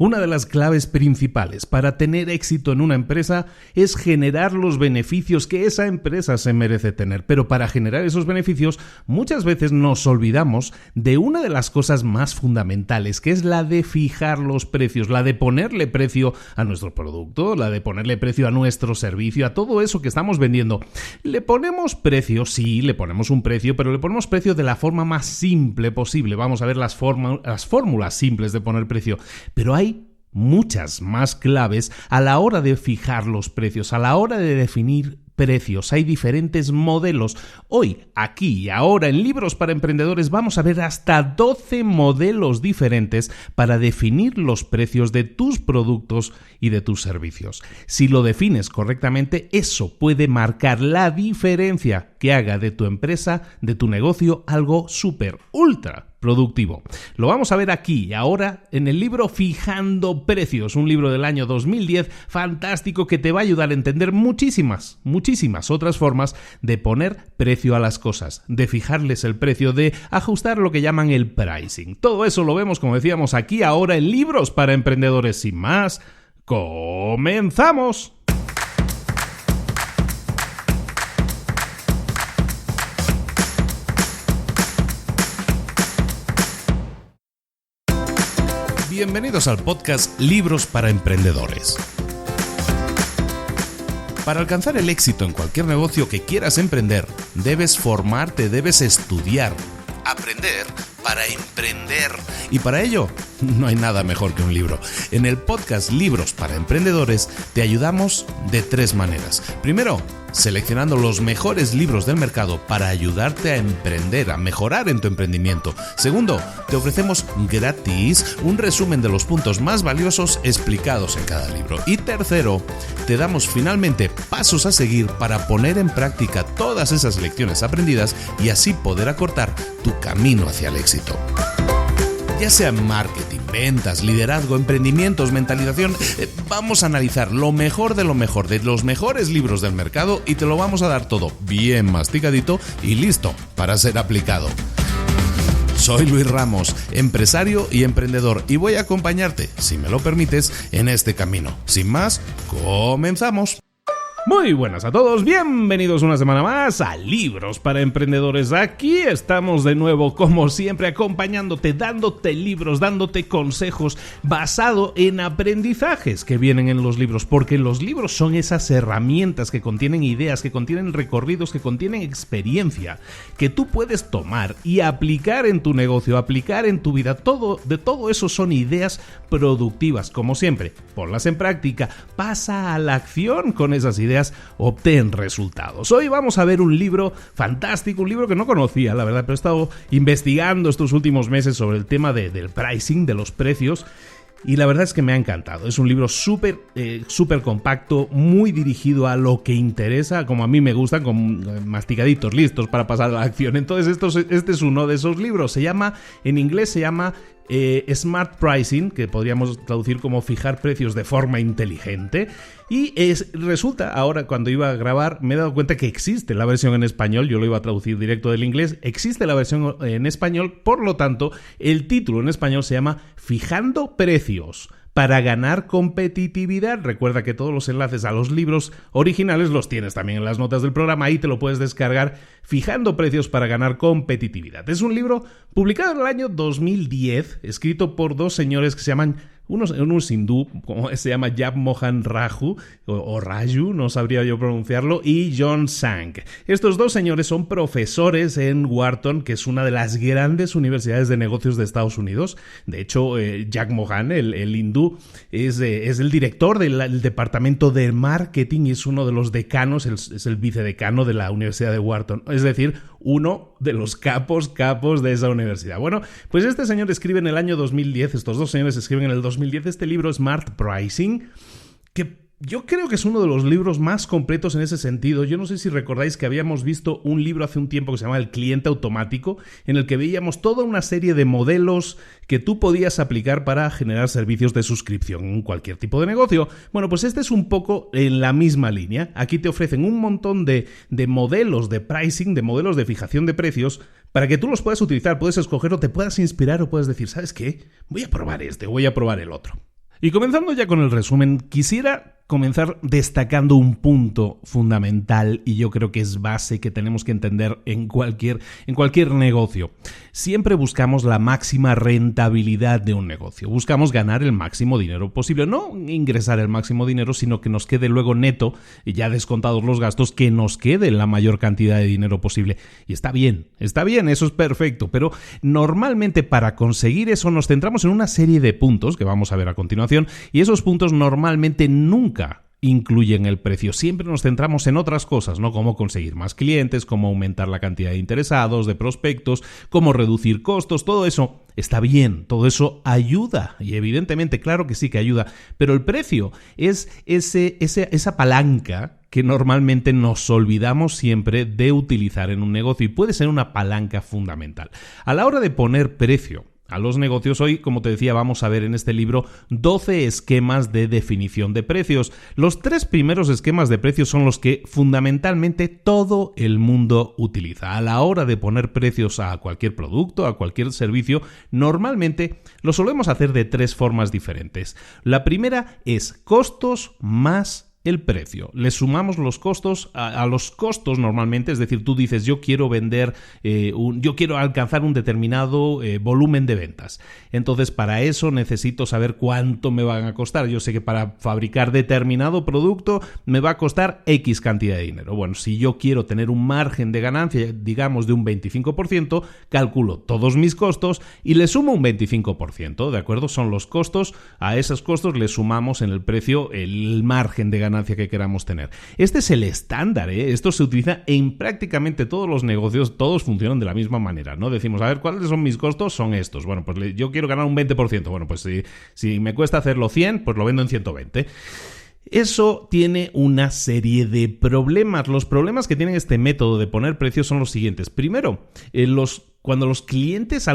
Una de las claves principales para tener éxito en una empresa es generar los beneficios que esa empresa se merece tener. Pero para generar esos beneficios, muchas veces nos olvidamos de una de las cosas más fundamentales, que es la de fijar los precios, la de ponerle precio a nuestro producto, la de ponerle precio a nuestro servicio, a todo eso que estamos vendiendo. Le ponemos precio, sí, le ponemos un precio, pero le ponemos precio de la forma más simple posible. Vamos a ver las fórmulas simples de poner precio. Pero hay muchas más claves a la hora de fijar los precios, a la hora de definir precios. Hay diferentes modelos. Hoy, aquí y ahora, en Libros para Emprendedores, vamos a ver hasta 12 modelos diferentes para definir los precios de tus productos y de tus servicios. Si lo defines correctamente, eso puede marcar la diferencia que haga de tu empresa, de tu negocio, algo súper, ultra productivo. Lo vamos a ver aquí y ahora en el libro Fijando Precios, un libro del año 2010 fantástico que te va a ayudar a entender muchísimas otras formas de poner precio a las cosas, de fijarles el precio, de ajustar lo que llaman el pricing. Todo eso lo vemos, como decíamos, aquí ahora en Libros para Emprendedores. Sin más, ¡comenzamos! Bienvenidos al podcast Libros para Emprendedores. Para alcanzar el éxito en cualquier negocio que quieras emprender, debes formarte, debes estudiar, aprender para emprender. Y para ello, no hay nada mejor que un libro. En el podcast Libros para Emprendedores te ayudamos de 3 maneras. Primero, seleccionando los mejores libros del mercado para ayudarte a emprender, a mejorar en tu emprendimiento. Segundo, te ofrecemos gratis un resumen de los puntos más valiosos explicados en cada libro. Y tercero, te damos finalmente pasos a seguir para poner en práctica todas esas lecciones aprendidas y así poder acortar tu camino hacia el éxito. Ya sea marketing, ventas, liderazgo, emprendimientos, mentalización, vamos a analizar lo mejor de los mejores libros del mercado y te lo vamos a dar todo bien masticadito y listo para ser aplicado. Soy Luis Ramos, empresario y emprendedor, y voy a acompañarte, si me lo permites, en este camino. Sin más, comenzamos. Muy buenas a todos, bienvenidos una semana más a Libros para Emprendedores. Aquí estamos de nuevo, como siempre, acompañándote, dándote libros, dándote consejos basado en aprendizajes que vienen en los libros, porque los libros son esas herramientas que contienen ideas, que contienen recorridos, que contienen experiencia, que tú puedes tomar y aplicar en tu negocio, aplicar en tu vida. De todo eso son ideas productivas, como siempre. Ponlas en práctica, pasa a la acción con esas ideas, obtén resultados. Hoy vamos a ver un libro fantástico, un libro que no conocía, la verdad, pero he estado investigando estos últimos meses sobre el tema del pricing, de los precios, y la verdad es que me ha encantado. Es un libro súper compacto, muy dirigido a lo que interesa, como a mí me gustan, con masticaditos, listos para pasar a la acción. Entonces este es uno de esos libros. En inglés se llama Smart Pricing, que podríamos traducir como fijar precios de forma inteligente. Y resulta, ahora cuando iba a grabar, me he dado cuenta que existe la versión en español. Yo lo iba a traducir directo del inglés. Existe la versión en español, por lo tanto, el título en español se llama Fijando Precios para ganar competitividad. Recuerda que todos los enlaces a los libros originales los tienes también en las notas del programa. Ahí te lo puedes descargar. Fijando Precios para ganar competitividad. Es un libro publicado en el año 2010, escrito por 2 señores que se llaman... Uno es hindú, como se llama Jagmohan Raju, o Raju, no sabría yo pronunciarlo, y John Tsang. Estos 2 señores son profesores en Wharton, que es una de las grandes universidades de negocios de Estados Unidos. De hecho, Jagmohan, el hindú, es el director del departamento de marketing y es uno de los decanos, es el vicedecano de la Universidad de Wharton. Es decir, uno de los capos de esa universidad. Bueno, pues este señor escribe en el año 2010, estos 2 señores escriben en el 2010 este libro Smart Pricing, que yo creo que es uno de los libros más completos en ese sentido. Yo no sé si recordáis que habíamos visto un libro hace un tiempo que se llama El cliente automático, en el que veíamos toda una serie de modelos que tú podías aplicar para generar servicios de suscripción en cualquier tipo de negocio. Bueno, pues este es un poco en la misma línea. Aquí te ofrecen un montón de modelos de pricing, de modelos de fijación de precios, para que tú los puedas utilizar, puedes escoger o te puedas inspirar o puedes decir, ¿sabes qué? Voy a probar este, voy a probar el otro. Y comenzando ya con el resumen, quisiera comenzar destacando un punto fundamental y yo creo que es base que tenemos que entender en cualquier negocio. Siempre buscamos la máxima rentabilidad de un negocio. Buscamos ganar el máximo dinero posible. No ingresar el máximo dinero, sino que nos quede luego neto, y ya descontados los gastos, que nos quede la mayor cantidad de dinero posible. Y está bien, eso es perfecto. Pero normalmente para conseguir eso nos centramos en una serie de puntos que vamos a ver a continuación, y esos puntos normalmente nunca incluyen el precio. Siempre nos centramos en otras cosas, ¿no? Cómo conseguir más clientes, cómo aumentar la cantidad de interesados, de prospectos, cómo reducir costos. Todo eso está bien, todo eso ayuda y evidentemente, claro que sí que ayuda, pero el precio es esa palanca que normalmente nos olvidamos siempre de utilizar en un negocio y puede ser una palanca fundamental. A la hora de poner precio a los negocios, hoy, como te decía, vamos a ver en este libro 12 esquemas de definición de precios. Los 3 primeros esquemas de precios son los que fundamentalmente todo el mundo utiliza. A la hora de poner precios a cualquier producto, a cualquier servicio, normalmente lo solemos hacer de 3 formas diferentes. La primera es costos más el precio. Le sumamos los costos a los costos normalmente, es decir, tú dices yo quiero vender, yo quiero alcanzar un determinado volumen de ventas. Entonces para eso necesito saber cuánto me van a costar. Yo sé que para fabricar determinado producto me va a costar X cantidad de dinero. Bueno, si yo quiero tener un margen de ganancia, digamos de un 25%, calculo todos mis costos y le sumo un 25%, ¿de acuerdo? Son los costos, a esos costos le sumamos en el precio el margen de ganancia que queramos tener. Este es el estándar, ¿eh? Esto se utiliza en prácticamente todos los negocios, todos funcionan de la misma manera, ¿no? Decimos, a ver, ¿cuáles son mis costos? Son estos. Bueno, pues yo quiero ganar un 20%. Bueno, pues si me cuesta hacerlo 100, pues lo vendo en 120. Eso tiene una serie de problemas. Los problemas que tiene este método de poner precios son los siguientes. Primero, cuando a los clientes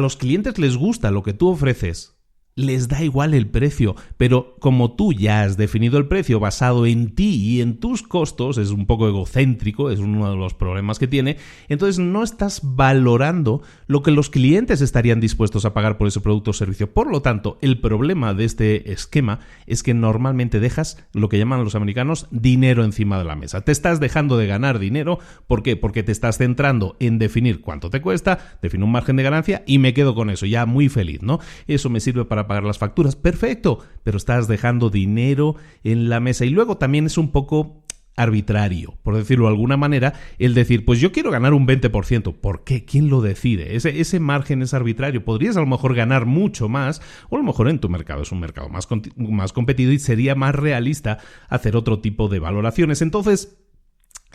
les gusta lo que tú ofreces, les da igual el precio, pero como tú ya has definido el precio basado en ti y en tus costos, es un poco egocéntrico, es uno de los problemas que tiene, entonces no estás valorando lo que los clientes estarían dispuestos a pagar por ese producto o servicio. Por lo tanto, el problema de este esquema es que normalmente dejas lo que llaman los americanos dinero encima de la mesa. Te estás dejando de ganar dinero. ¿Por qué? Porque te estás centrando en definir cuánto te cuesta, defino un margen de ganancia y me quedo con eso, ya muy feliz, ¿no? Eso me sirve para pagar las facturas, perfecto, pero estás dejando dinero en la mesa. Y luego también es un poco arbitrario, por decirlo de alguna manera, el decir, pues yo quiero ganar un 20%. ¿Por qué? ¿Quién lo decide? Ese margen es arbitrario. Podrías a lo mejor ganar mucho más, o a lo mejor en tu mercado es un mercado más competido y sería más realista hacer otro tipo de valoraciones. Entonces,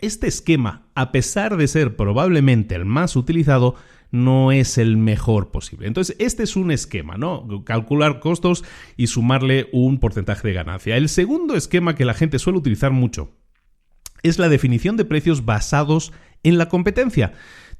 este esquema, a pesar de ser probablemente el más utilizado, no es el mejor posible. Entonces, este es un esquema, ¿no? Calcular costos y sumarle un porcentaje de ganancia. El segundo esquema que la gente suele utilizar mucho es la definición de precios basados en la competencia.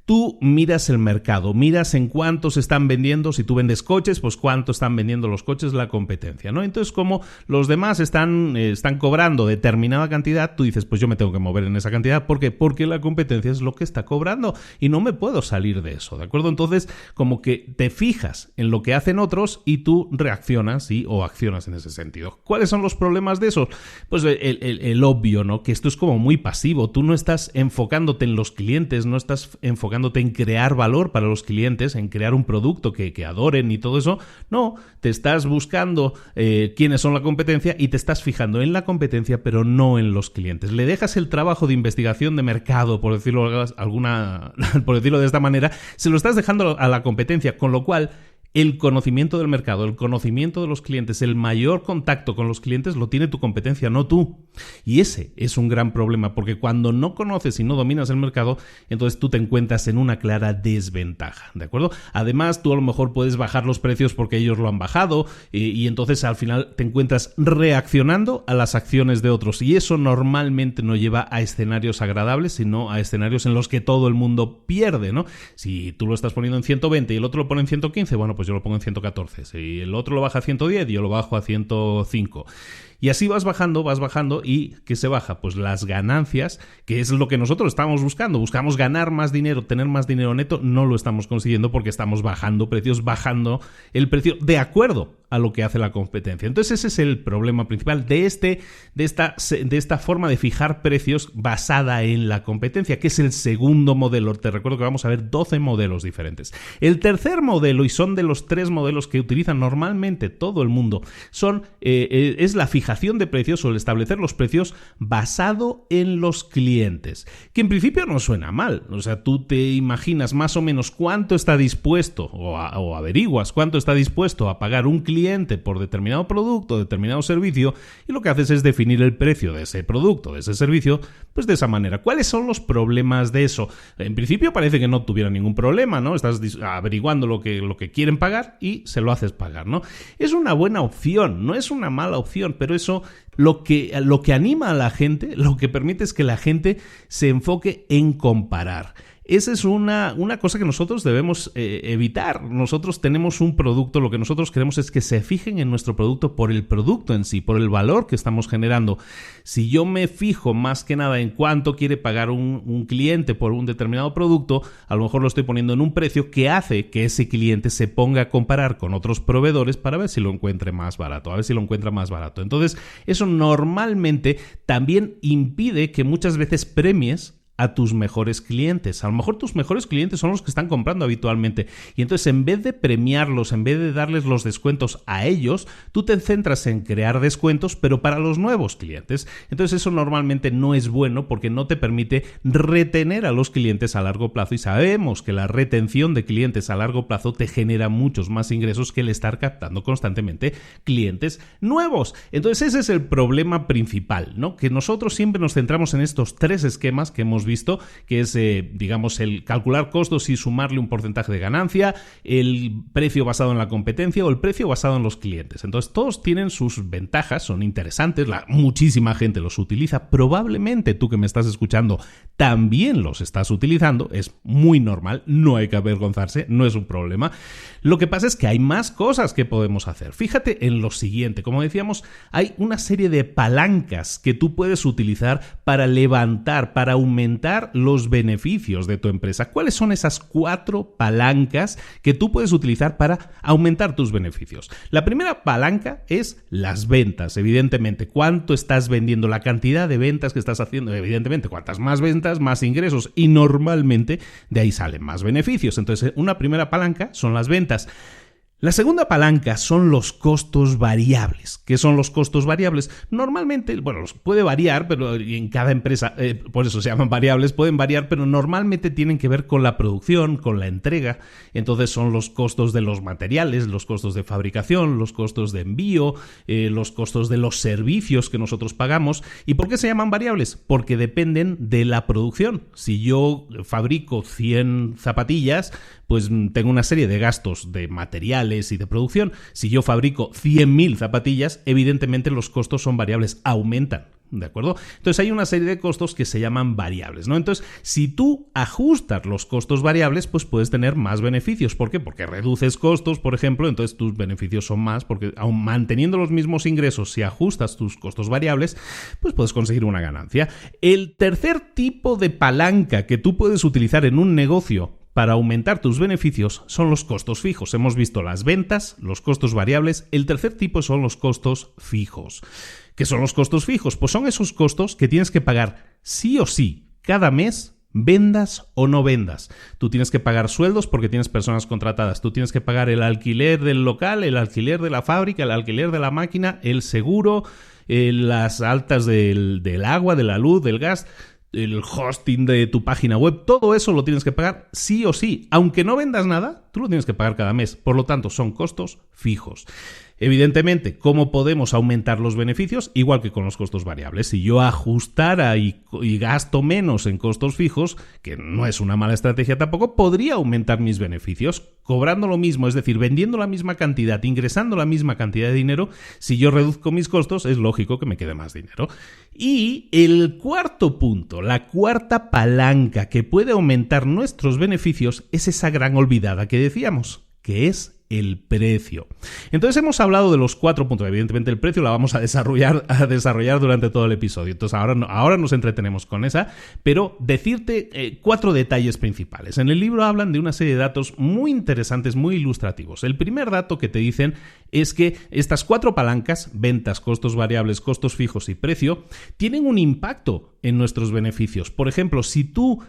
Tú miras el mercado, miras en cuánto se están vendiendo. Si tú vendes coches, pues cuánto están vendiendo los coches la competencia, ¿no? Entonces, como los demás están cobrando determinada cantidad, tú dices, pues yo me tengo que mover en esa cantidad. ¿Por qué? Porque la competencia es lo que está cobrando y no me puedo salir de eso, ¿de acuerdo? Entonces, como que te fijas en lo que hacen otros y tú reaccionas o accionas en ese sentido. ¿Cuáles son los problemas de eso? Pues el obvio, ¿no? Que esto es como muy pasivo. Tú no estás enfocándote en los clientes, no estás enfocándote en crear valor para los clientes, en crear un producto que adoren y todo eso. No, te estás buscando quiénes son la competencia y te estás fijando en la competencia, pero no en los clientes. Le dejas el trabajo de investigación de mercado, por decirlo de esta manera, se lo estás dejando a la competencia, con lo cual el conocimiento del mercado, el conocimiento de los clientes, el mayor contacto con los clientes lo tiene tu competencia, no tú. Y ese es un gran problema, porque cuando no conoces y no dominas el mercado, entonces tú te encuentras en una clara desventaja, ¿de acuerdo? Además, tú a lo mejor puedes bajar los precios porque ellos lo han bajado y entonces al final te encuentras reaccionando a las acciones de otros, y eso normalmente no lleva a escenarios agradables, sino a escenarios en los que todo el mundo pierde, ¿no? Si tú lo estás poniendo en 120 y el otro lo pone en 115, bueno, pues yo lo pongo en 114. Si el otro lo baja a 110, yo lo bajo a 105. Y así vas bajando y ¿qué se baja? Pues las ganancias, que es lo que nosotros estamos buscando. Buscamos ganar más dinero, tener más dinero neto, no lo estamos consiguiendo porque estamos bajando precios, bajando el precio de acuerdo a lo que hace la competencia. Entonces ese es el problema principal de esta forma de fijar precios basada en la competencia, que es el segundo modelo. Te recuerdo que vamos a ver 12 modelos diferentes. El tercer modelo, y son de los 3 modelos que utilizan normalmente todo el mundo, es la fijación de precios o el establecer los precios basado en los clientes, que en principio no suena mal. O sea, tú te imaginas más o menos cuánto está dispuesto o averiguas cuánto está dispuesto a pagar un cliente por determinado producto, determinado servicio, y lo que haces es definir el precio de ese producto, de ese servicio, pues de esa manera. ¿Cuáles son los problemas de eso? En principio parece que no tuviera ningún problema, ¿no? Estás averiguando lo que quieren pagar y se lo haces pagar, ¿no? Es una buena opción, no es una mala opción, pero eso lo que anima a la gente, lo que permite es que la gente se enfoque en comparar. Esa es una cosa que nosotros debemos evitar. Nosotros tenemos un producto, lo que nosotros queremos es que se fijen en nuestro producto por el producto en sí, por el valor que estamos generando. Si yo me fijo más que nada en cuánto quiere pagar un cliente por un determinado producto, a lo mejor lo estoy poniendo en un precio que hace que ese cliente se ponga a comparar con otros proveedores para ver si lo encuentra más barato. Entonces, eso normalmente también impide que muchas veces premies a tus mejores clientes. A lo mejor tus mejores clientes son los que están comprando habitualmente, y entonces en vez de premiarlos, en vez de darles los descuentos a ellos, tú te centras en crear descuentos pero para los nuevos clientes. Entonces eso normalmente no es bueno porque no te permite retener a los clientes a largo plazo, y sabemos que la retención de clientes a largo plazo te genera muchos más ingresos que el estar captando constantemente clientes nuevos. Entonces ese es el problema principal, ¿no? Que nosotros siempre nos centramos en estos 3 esquemas que hemos visto, que es, digamos, el calcular costos y sumarle un porcentaje de ganancia, el precio basado en la competencia o el precio basado en los clientes. Entonces, todos tienen sus ventajas, son interesantes, muchísima gente los utiliza, probablemente tú que me estás escuchando también los estás utilizando, es muy normal, no hay que avergonzarse, no es un problema. Lo que pasa es que hay más cosas que podemos hacer. Fíjate en lo siguiente, como decíamos, hay una serie de palancas que tú puedes utilizar para levantar, para aumentar los beneficios de tu empresa. ¿Cuáles son esas 4 palancas que tú puedes utilizar para aumentar tus beneficios? La primera palanca es las ventas, evidentemente. ¿Cuánto estás vendiendo? La cantidad de ventas que estás haciendo, evidentemente. Cuantas más ventas, más ingresos, y normalmente de ahí salen más beneficios. Entonces, una primera palanca son las ventas. La segunda palanca son los costos variables. ¿Qué son los costos variables? Normalmente, bueno, puede variar, pero en cada empresa, por eso se llaman variables, pueden variar, pero normalmente tienen que ver con la producción, con la entrega. Entonces son los costos de los materiales, los costos de fabricación, los costos de envío, los costos de los servicios que nosotros pagamos. ¿Y por qué se llaman variables? Porque dependen de la producción. Si yo fabrico 100 zapatillas, pues tengo una serie de gastos de materiales y de producción. Si yo fabrico 100.000 zapatillas, evidentemente los costos son variables, aumentan. ¿De acuerdo? Entonces hay una serie de costos que se llaman variables, ¿no? Entonces, si tú ajustas los costos variables, pues puedes tener más beneficios. ¿Por qué? Porque reduces costos, por ejemplo, entonces tus beneficios son más, porque aun manteniendo los mismos ingresos, si ajustas tus costos variables, pues puedes conseguir una ganancia. El tercer tipo de palanca que tú puedes utilizar en un negocio para aumentar tus beneficios son los costos fijos. Hemos visto las ventas, los costos variables. El tercer tipo son los costos fijos. ¿Qué son los costos fijos? Pues son esos costos que tienes que pagar sí o sí cada mes, vendas o no vendas. Tú tienes que pagar sueldos porque tienes personas contratadas. Tú tienes que pagar el alquiler del local, el alquiler de la fábrica, el alquiler de la máquina, el seguro, las altas del agua, de la luz, del gas, el hosting de tu página web. Todo eso lo tienes que pagar sí o sí. Aunque no vendas nada, tú lo tienes que pagar cada mes. Por lo tanto, son costos fijos. Evidentemente, ¿cómo podemos aumentar los beneficios? Igual que con los costos variables. Si yo ajustara y gasto menos en costos fijos, que no es una mala estrategia tampoco, podría aumentar mis beneficios cobrando lo mismo, es decir, vendiendo la misma cantidad, ingresando la misma cantidad de dinero. Si yo reduzco mis costos, es lógico que me quede más dinero. Y el cuarto punto, la cuarta palanca que puede aumentar nuestros beneficios es esa gran olvidada que decíamos, que es el precio. Entonces hemos hablado de los 4 puntos. Evidentemente el precio la vamos a desarrollar durante todo el episodio. Entonces ahora nos entretenemos con esa, pero decirte 4 detalles principales. En el libro hablan de una serie de datos muy interesantes, muy ilustrativos. El primer dato que te dicen es que estas 4 palancas, ventas, costos variables, costos fijos y precio, tienen un impacto en nuestros beneficios. Por ejemplo, si tú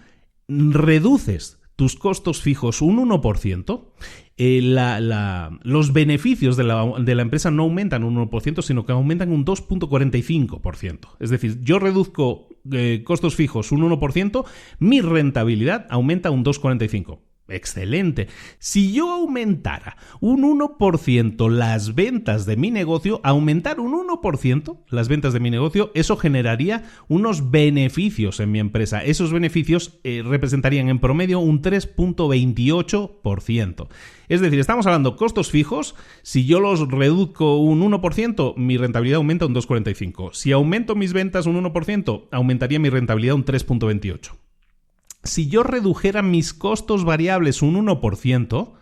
reduces tus costos fijos un 1%, los beneficios de la empresa no aumentan un 1%, sino que aumentan un 2.45%. Es decir, yo reduzco costos fijos un 1%, mi rentabilidad aumenta un 2.45%. Excelente. Si yo aumentara un 1% las ventas de mi negocio, aumentar un 1% las ventas de mi negocio, eso generaría unos beneficios en mi empresa. Esos beneficios representarían en promedio un 3.28%. Es decir, estamos hablando de costos fijos. Si yo los reduzco un 1%, mi rentabilidad aumenta un 2.45%. Si aumento mis ventas un 1%, aumentaría mi rentabilidad un 3.28%. Si yo redujera mis costos variables un 1%,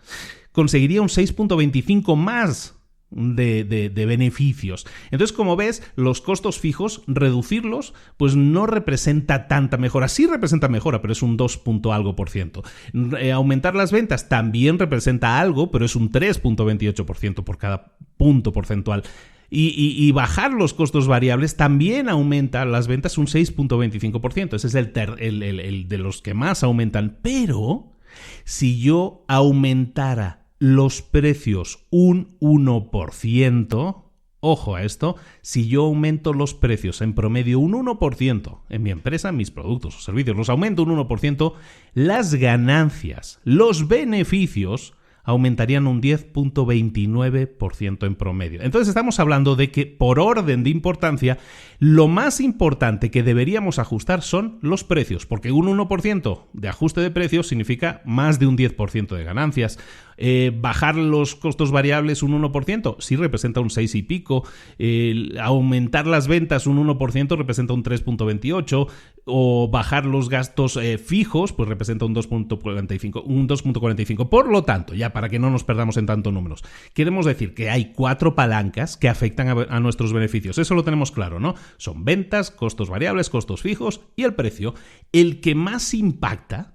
conseguiría un 6.25 más de beneficios. Entonces, como ves, los costos fijos, reducirlos, pues no representa tanta mejora. Sí representa mejora, pero es un 2.algo%. Aumentar las ventas también representa algo, pero es un 3.28% por cada punto porcentual. Y bajar los costos variables también aumenta las ventas un 6.25%. Ese es el de los que más aumentan. Pero si yo aumentara los precios un 1%, ojo a esto, si yo aumento los precios en promedio un 1% en mi empresa, mis productos o servicios, los aumento un 1%, las ganancias, los beneficios aumentarían un 10.29% en promedio. Entonces estamos hablando de que, por orden de importancia, lo más importante que deberíamos ajustar son los precios, porque un 1% de ajuste de precios significa más de un 10% de ganancias. Bajar los costos variables un 1% sí representa un 6 y pico. Aumentar las ventas un 1% representa un 3.28%. O bajar los gastos fijos pues representa un 2.45%. Por lo tanto, ya para que no nos perdamos en tantos números, queremos decir que hay 4 palancas que afectan a nuestros beneficios. Eso lo tenemos claro, ¿no? Son ventas, costos variables, costos fijos y el precio. El que más impacta,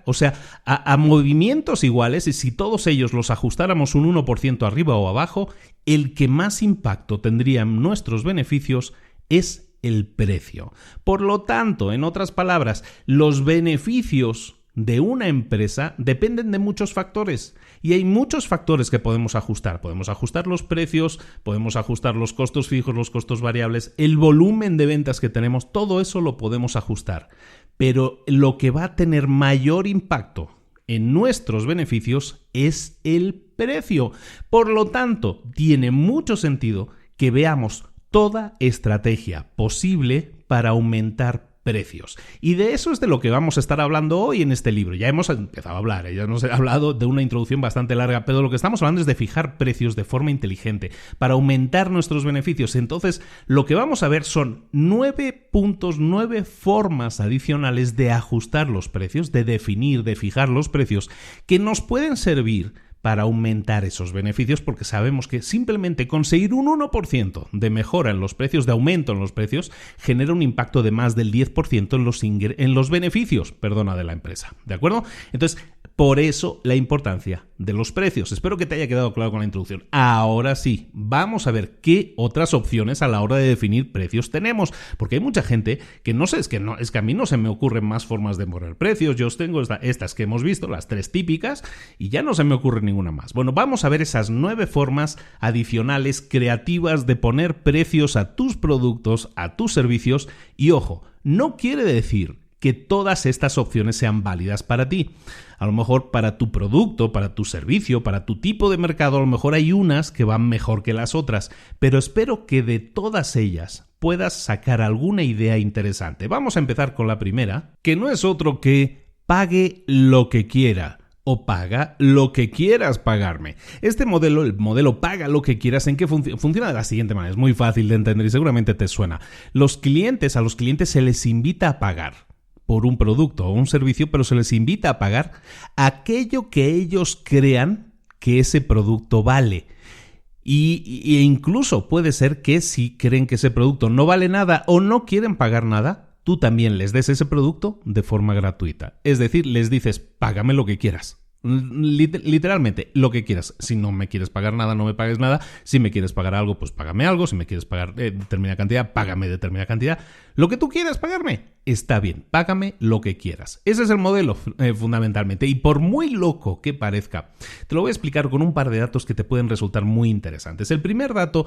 o sea, a movimientos iguales, y si todos ellos los ajustáramos un 1% arriba o abajo, el que más impacto tendría en nuestros beneficios es el precio. Por lo tanto, en otras palabras, los beneficios de una empresa dependen de muchos factores y hay muchos factores que podemos ajustar. Podemos ajustar los precios, podemos ajustar los costos fijos, los costos variables, el volumen de ventas que tenemos, todo eso lo podemos ajustar. Pero lo que va a tener mayor impacto en nuestros beneficios es el precio. Por lo tanto, tiene mucho sentido que veamos toda estrategia posible para aumentar precios. Y de eso es de lo que vamos a estar hablando hoy en este libro. Ya hemos empezado a hablar, ya nos he hablado de una introducción bastante larga, pero lo que estamos hablando es de fijar precios de forma inteligente para aumentar nuestros beneficios. Entonces, lo que vamos a ver son 9 puntos, 9 formas adicionales de ajustar los precios, de definir, de fijar los precios, que nos pueden servir para aumentar esos beneficios, porque sabemos que simplemente conseguir un 1% de mejora en los precios, de aumento en los precios, genera un impacto de más del 10% en los beneficios, de la empresa. ¿De acuerdo? Entonces, por eso la importancia de los precios. Espero que te haya quedado claro con la introducción. Ahora sí, vamos a ver qué otras opciones a la hora de definir precios tenemos, porque hay mucha gente que no sé, es que a mí no se me ocurren más formas de poner precios. Yo tengo estas que hemos visto, las 3 típicas, y ya no se me ocurre ninguna más. Bueno, vamos a ver esas 9 formas adicionales creativas de poner precios a tus productos, a tus servicios, y ojo, no quiere decir que todas estas opciones sean válidas para ti. A lo mejor para tu producto, para tu servicio, para tu tipo de mercado, a lo mejor hay unas que van mejor que las otras, pero espero que de todas ellas puedas sacar alguna idea interesante. Vamos a empezar con la primera, que no es otro que pague lo que quiera. O paga lo que quieras pagarme. Este modelo, el modelo paga lo que quieras, ¿en qué funciona de la siguiente manera? Es muy fácil de entender y seguramente te suena. A los clientes se les invita a pagar por un producto o un servicio, pero se les invita a pagar aquello que ellos crean que ese producto vale. Y incluso puede ser que si creen que ese producto no vale nada o no quieren pagar nada, tú también les des ese producto de forma gratuita. Es decir, les dices, págame lo que quieras. Literalmente, lo que quieras. Si no me quieres pagar nada, no me pagues nada. Si me quieres pagar algo, pues págame algo. Si me quieres pagar determinada cantidad, págame determinada cantidad. Lo que tú quieras pagarme, está bien. Págame lo que quieras. Ese es el modelo, fundamentalmente. Y por muy loco que parezca, te lo voy a explicar con un par de datos que te pueden resultar muy interesantes. El primer dato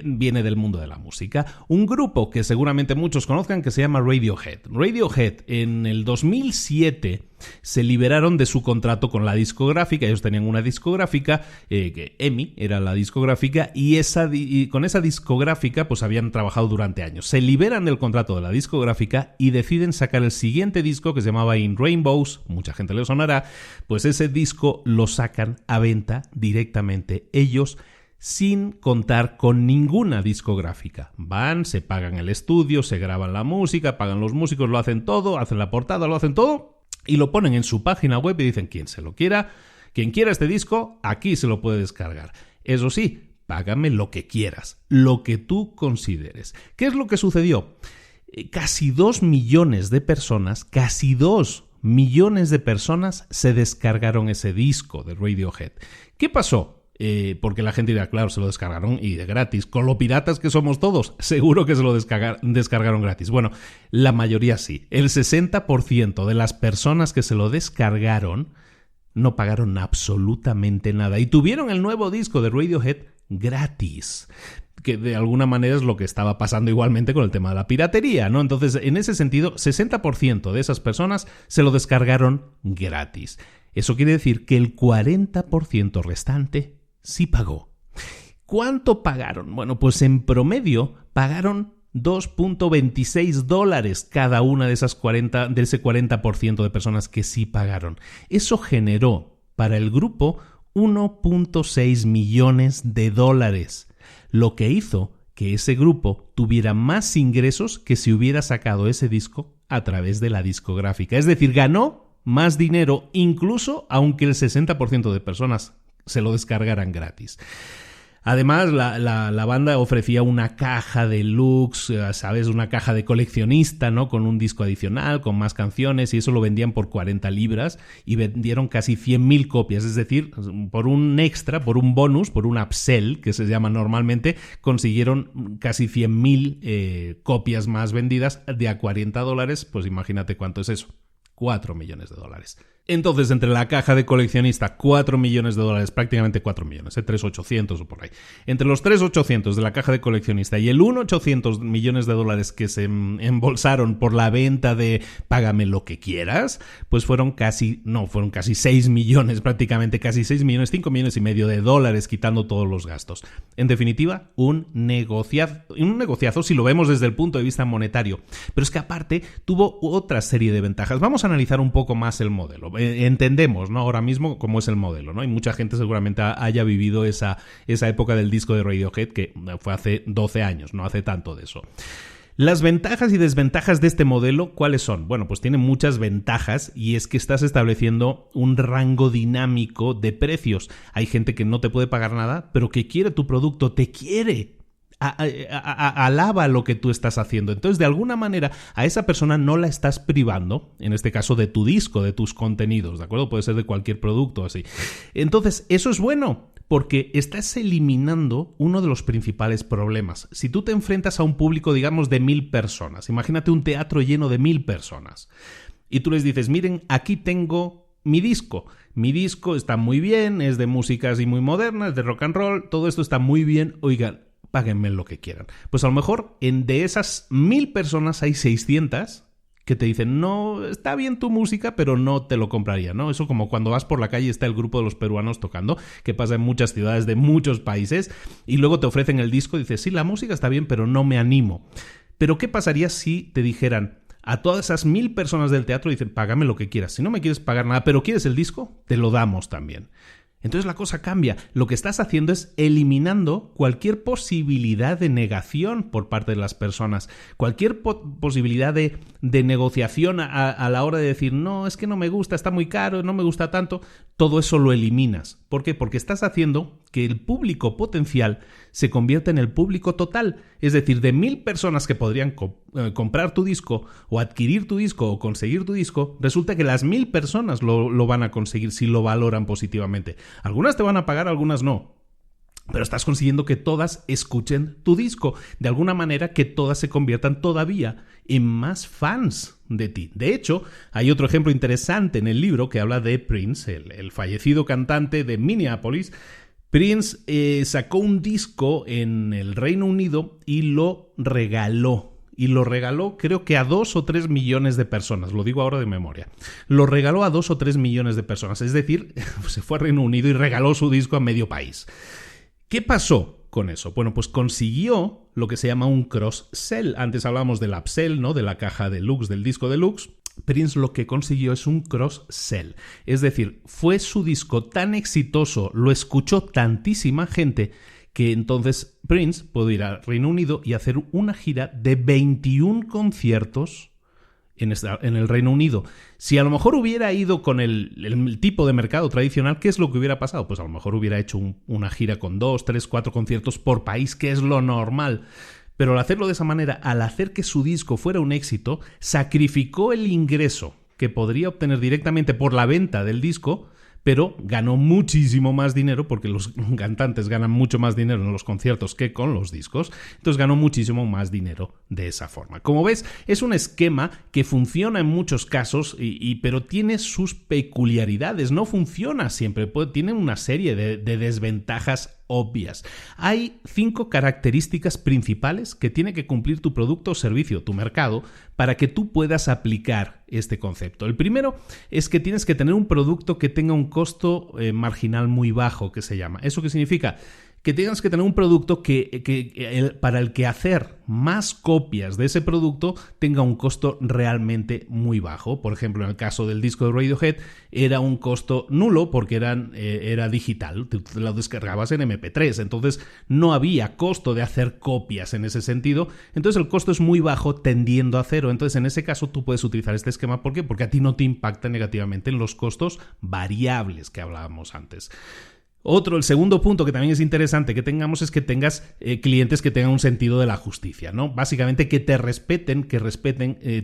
viene del mundo de la música. Un grupo que seguramente muchos conozcan que se llama Radiohead. Radiohead en el 2007 se liberaron de su contrato con la discográfica. Ellos tenían una discográfica, que EMI era la discográfica, y con esa discográfica pues habían trabajado durante años. Se liberan del contrato de la discográfica y deciden sacar el siguiente disco que se llamaba In Rainbows. Mucha gente le sonará. Pues ese disco lo sacan a venta directamente ellos, sin contar con ninguna discográfica. Van, se pagan el estudio, se graban la música, pagan los músicos, lo hacen todo, hacen la portada, lo hacen todo y lo ponen en su página web y dicen quien quiera este disco, aquí se lo puede descargar. Eso sí, págame lo que quieras, lo que tú consideres. ¿Qué es lo que sucedió? Casi 2 millones de personas, se descargaron ese disco de Radiohead. ¿Qué pasó? Porque la gente dirá, claro, se lo descargaron y de gratis. Con lo piratas que somos todos, seguro que se lo descargaron gratis. Bueno, la mayoría sí. El 60% de las personas que se lo descargaron no pagaron absolutamente nada y tuvieron el nuevo disco de Radiohead gratis. Que de alguna manera es lo que estaba pasando igualmente con el tema de la piratería, ¿no? Entonces, en ese sentido, 60% de esas personas se lo descargaron gratis. Eso quiere decir que el 40% restante sí pagó. ¿Cuánto pagaron? Bueno, pues en promedio pagaron $2.26 cada una de ese 40% de personas que sí pagaron. Eso generó para el grupo $1.6 millones, lo que hizo que ese grupo tuviera más ingresos que si hubiera sacado ese disco a través de la discográfica. Es decir, ganó más dinero incluso aunque el 60% de personas se lo descargaran gratis. Además, la banda ofrecía una caja deluxe, ¿sabes? Una caja de coleccionista, ¿no? Con un disco adicional, con más canciones, y eso lo vendían por 40 libras y vendieron casi 100.000 copias. Es decir, por un extra, por un bonus, por un upsell, que se llama normalmente, consiguieron casi 100.000 copias más vendidas de a $40. Pues imagínate cuánto es eso. $4 millones. Entonces, entre la caja de coleccionista, $4 millones, prácticamente 4 millones, 3.800.000 o por ahí. Entre los 3.800.000 de la caja de coleccionista y el 1.800 millones de dólares que se embolsaron por la venta de págame lo que quieras, pues fueron casi 6 millones, prácticamente casi 6 millones, 5 millones y medio de dólares, quitando todos los gastos. En definitiva, un negociazo si lo vemos desde el punto de vista monetario. Pero es que aparte tuvo otra serie de ventajas. Vamos a analizar un poco más el modelo. Entendemos, ¿no? Ahora mismo cómo es el modelo, ¿no? Y mucha gente seguramente haya vivido esa época del disco de Radiohead, que fue hace 12 años, no hace tanto de eso. Las ventajas y desventajas de este modelo, ¿cuáles son? Bueno, pues tiene muchas ventajas y es que estás estableciendo un rango dinámico de precios. Hay gente que no te puede pagar nada, pero que quiere tu producto, te quiere. Alaba lo que tú estás haciendo. Entonces, de alguna manera, a esa persona no la estás privando, en este caso de tu disco, de tus contenidos, ¿de acuerdo? Puede ser de cualquier producto así. Entonces, eso es bueno, porque estás eliminando uno de los principales problemas. Si tú te enfrentas a un público, digamos, de 1.000 personas, imagínate un teatro lleno de 1.000 personas, y tú les dices, miren, aquí tengo mi disco está muy bien, es de música así muy moderna, es de rock and roll, todo esto está muy bien, oigan, páguenme lo que quieran. Pues a lo mejor de esas 1.000 personas hay 600 que te dicen, no, está bien tu música, pero no te lo compraría, ¿no? Eso como cuando vas por la calle y está el grupo de los peruanos tocando, que pasa en muchas ciudades de muchos países, y luego te ofrecen el disco y dices, sí, la música está bien, pero no me animo. Pero ¿qué pasaría si te dijeran, a todas esas 1.000 personas del teatro dicen, págame lo que quieras, si no me quieres pagar nada, pero quieres el disco, te lo damos también? Entonces la cosa cambia. Lo que estás haciendo es eliminando cualquier posibilidad de negación por parte de las personas, cualquier posibilidad de negociación a la hora de decir, no, es que no me gusta, está muy caro, no me gusta tanto. Todo eso lo eliminas, ¿Por qué? Porque estás haciendo que el público potencial se convierta en el público total. Es decir, de 1.000 personas que podrían comprar tu disco o adquirir tu disco o conseguir tu disco, resulta que las 1.000 personas lo van a conseguir si lo valoran positivamente. Algunas te van a pagar, algunas no. Pero estás consiguiendo que todas escuchen tu disco. De alguna manera que todas se conviertan todavía en más fans de ti. De hecho, hay otro ejemplo interesante en el libro que habla de Prince, el fallecido cantante de Minneapolis. Prince sacó un disco en el Reino Unido y lo regaló. Y lo regaló creo que a 2 o 3 millones de personas, lo digo ahora de memoria. Lo regaló a 2 o 3 millones de personas, es decir, se fue al Reino Unido y regaló su disco a medio país. ¿Qué pasó con eso? Bueno, pues consiguió lo que se llama un cross-sell. Antes hablábamos del upsell, ¿no? De la caja deluxe, del disco deluxe. Prince lo que consiguió es un cross-sell. Es decir, fue su disco tan exitoso, lo escuchó tantísima gente, que entonces Prince pudo ir al Reino Unido y hacer una gira de 21 conciertos en el Reino Unido. Si a lo mejor hubiera ido con el tipo de mercado tradicional, ¿qué es lo que hubiera pasado? Pues a lo mejor hubiera hecho una gira con 2, 3, 4 conciertos por país, que es lo normal. Pero al hacerlo de esa manera, al hacer que su disco fuera un éxito, sacrificó el ingreso que podría obtener directamente por la venta del disco, pero ganó muchísimo más dinero, porque los cantantes ganan mucho más dinero en los conciertos que con los discos, entonces ganó muchísimo más dinero de esa forma. Como ves, es un esquema que funciona en muchos casos, pero tiene sus peculiaridades, no funciona siempre, tiene una serie de desventajas obvias. Hay 5 características principales que tiene que cumplir tu producto o servicio, tu mercado, para que tú puedas aplicar este concepto. El primero es que tienes que tener un producto que tenga un costo marginal muy bajo, que se llama. ¿Eso qué significa? Que tengas que tener un producto para el que hacer más copias de ese producto tenga un costo realmente muy bajo. Por ejemplo, en el caso del disco de Radiohead era un costo nulo porque era digital, te lo descargabas en MP3, entonces no había costo de hacer copias en ese sentido, entonces el costo es muy bajo tendiendo a cero. Entonces en ese caso tú puedes utilizar este esquema. ¿Por qué? Porque a ti no te impacta negativamente en los costos variables que hablábamos antes. El segundo punto que también es interesante que tengamos es que tengas clientes que tengan un sentido de la justicia, ¿no? Básicamente que te respeten,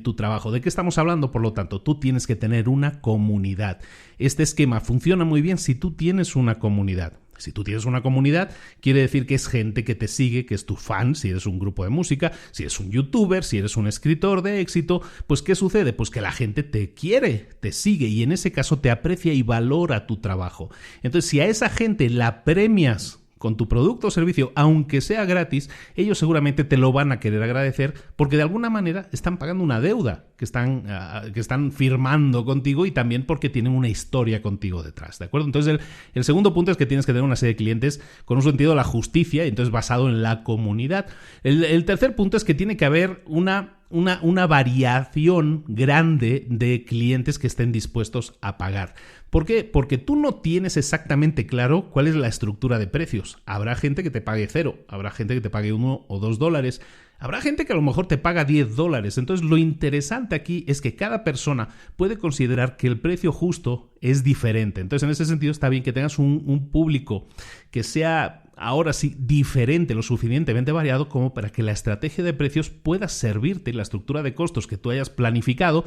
tu trabajo. ¿De qué estamos hablando? Por lo tanto, tú tienes que tener una comunidad. Este esquema funciona muy bien si tú tienes una comunidad. Si tú tienes una comunidad, quiere decir que es gente que te sigue, que es tu fan, si eres un grupo de música, si eres un youtuber, si eres un escritor de éxito, pues ¿qué sucede? Pues que la gente te quiere, te sigue y en ese caso te aprecia y valora tu trabajo. Entonces, si a esa gente la premias con tu producto o servicio, aunque sea gratis, ellos seguramente te lo van a querer agradecer porque de alguna manera están pagando una deuda que están firmando contigo y también porque tienen una historia contigo detrás, ¿de acuerdo? Entonces el segundo punto es que tienes que tener una serie de clientes con un sentido de la justicia y entonces basado en la comunidad. El tercer punto es que tiene que haber una variación grande de clientes que estén dispuestos a pagar. ¿Por qué? Porque tú no tienes exactamente claro cuál es la estructura de precios. Habrá gente que te pague 0, habrá gente que te pague 1 o 2 dólares, habrá gente que a lo mejor te paga 10 dólares. Entonces lo interesante aquí es que cada persona puede considerar que el precio justo es diferente. Entonces en ese sentido está bien que tengas un público que sea ahora sí diferente, lo suficientemente variado como para que la estrategia de precios pueda servirte y la estructura de costos que tú hayas planificado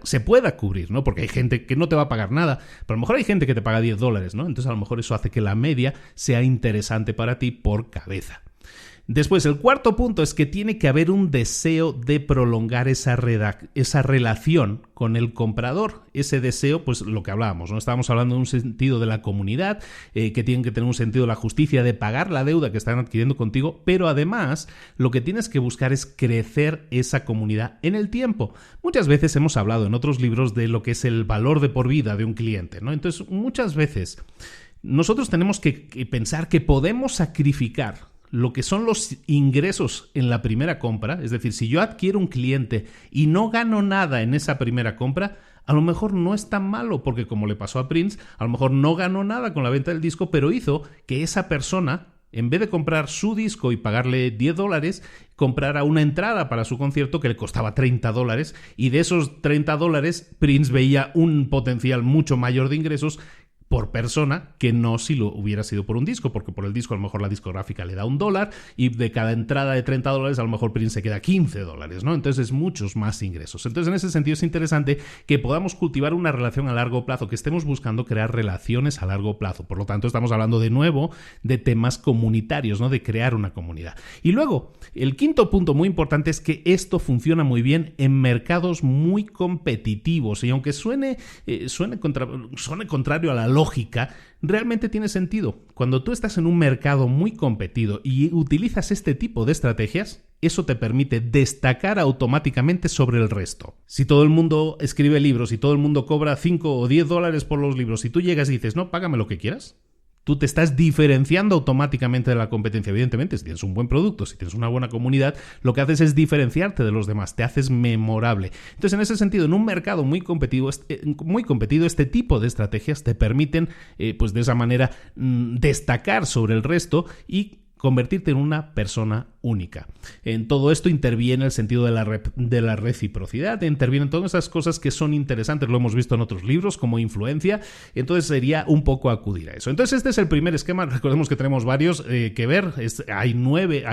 se pueda cubrir, ¿no? Porque hay gente que no te va a pagar nada, pero a lo mejor hay gente que te paga 10 dólares, ¿no? Entonces a lo mejor eso hace que la media sea interesante para ti por cabeza. Después, el cuarto punto es que tiene que haber un deseo de prolongar esa relación con el comprador. Ese deseo, pues lo que hablábamos, ¿no? Estábamos hablando de un sentido de la comunidad, que tienen que tener un sentido de la justicia, de pagar la deuda que están adquiriendo contigo, pero además lo que tienes que buscar es crecer esa comunidad en el tiempo. Muchas veces hemos hablado en otros libros de lo que es el valor de por vida de un cliente, ¿no? Entonces, muchas veces nosotros tenemos que pensar que podemos sacrificar lo que son los ingresos en la primera compra, es decir, si yo adquiero un cliente y no gano nada en esa primera compra, a lo mejor no es tan malo, porque como le pasó a Prince, a lo mejor no ganó nada con la venta del disco, pero hizo que esa persona, en vez de comprar su disco y pagarle 10 dólares, comprara una entrada para su concierto que le costaba 30 dólares, y de esos 30 dólares Prince veía un potencial mucho mayor de ingresos por persona que no si lo hubiera sido por un disco, porque por el disco a lo mejor la discográfica le da $1 y de cada entrada de $30 a lo mejor Prince se queda $15, ¿no? Entonces es muchos más ingresos. Entonces en ese sentido es interesante que podamos cultivar una relación a largo plazo, que estemos buscando crear relaciones a largo plazo. Por lo tanto estamos hablando de nuevo de temas comunitarios, ¿no? De crear una comunidad. Y luego, el quinto punto muy importante es que esto funciona muy bien en mercados muy competitivos y aunque suene contrario a la lógica, realmente tiene sentido. Cuando tú estás en un mercado muy competido y utilizas este tipo de estrategias, eso te permite destacar automáticamente sobre el resto. Si todo el mundo escribe libros y todo el mundo cobra $5 o $10 por los libros y tú llegas y dices, no, págame lo que quieras, tú te estás diferenciando automáticamente de la competencia. Evidentemente, si tienes un buen producto, si tienes una buena comunidad, lo que haces es diferenciarte de los demás, te haces memorable. Entonces, en ese sentido, en un mercado muy competido, este tipo de estrategias te permiten, pues de esa manera, destacar sobre el resto y convertirte en una persona única. En todo esto interviene el sentido de la reciprocidad, intervienen todas esas cosas que son interesantes, lo hemos visto en otros libros como influencia, entonces sería un poco acudir a eso. Entonces este es el primer esquema, recordemos que tenemos varios que ver, hay nueve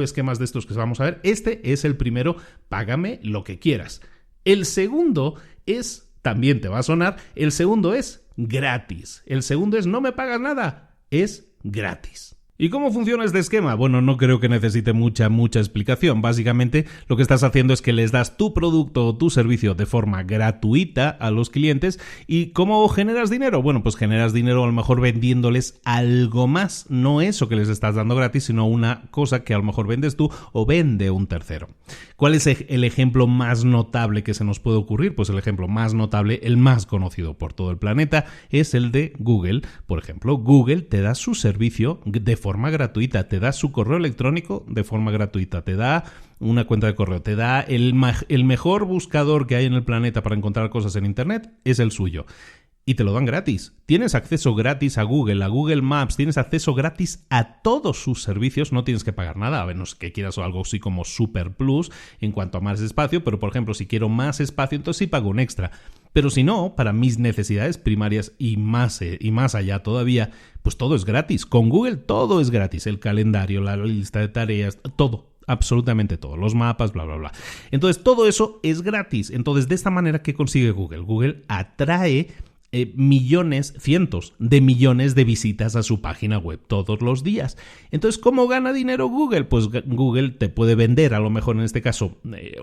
esquemas de estos que vamos a ver, este es el primero, págame lo que quieras. El segundo es, también te va a sonar, el segundo es gratis, el segundo es no me pagas nada, es gratis. ¿Y cómo funciona este esquema? Bueno, no creo que necesite mucha explicación. Básicamente, lo que estás haciendo es que les das tu producto o tu servicio de forma gratuita a los clientes. ¿Y cómo generas dinero? Bueno, pues generas dinero a lo mejor vendiéndoles algo más. No eso que les estás dando gratis, sino una cosa que a lo mejor vendes tú o vende un tercero. ¿Cuál es el ejemplo más notable que se nos puede ocurrir? Pues el ejemplo más notable, el más conocido por todo el planeta, es el de Google. Por ejemplo, Google te da su servicio de forma gratuita, te da su correo electrónico de forma gratuita, te da una cuenta de correo, te da el mejor buscador que hay en el planeta para encontrar cosas en Internet, es el suyo. Y te lo dan gratis. Tienes acceso gratis a Google Maps, tienes acceso gratis a todos sus servicios, no tienes que pagar nada, a menos que quieras algo así como Super Plus en cuanto a más espacio, pero por ejemplo, si quiero más espacio, entonces sí pago un extra. Pero si no, para mis necesidades primarias y más allá todavía, pues todo es gratis. Con Google todo es gratis, el calendario, la lista de tareas, todo. Absolutamente todo, los mapas, bla, bla, bla. Entonces, todo eso es gratis. Entonces, de esta manera, ¿qué consigue Google? Google atrae cientos de millones de visitas a su página web todos los días. Entonces, ¿cómo gana dinero Google? Pues Google te puede vender, a lo mejor en este caso,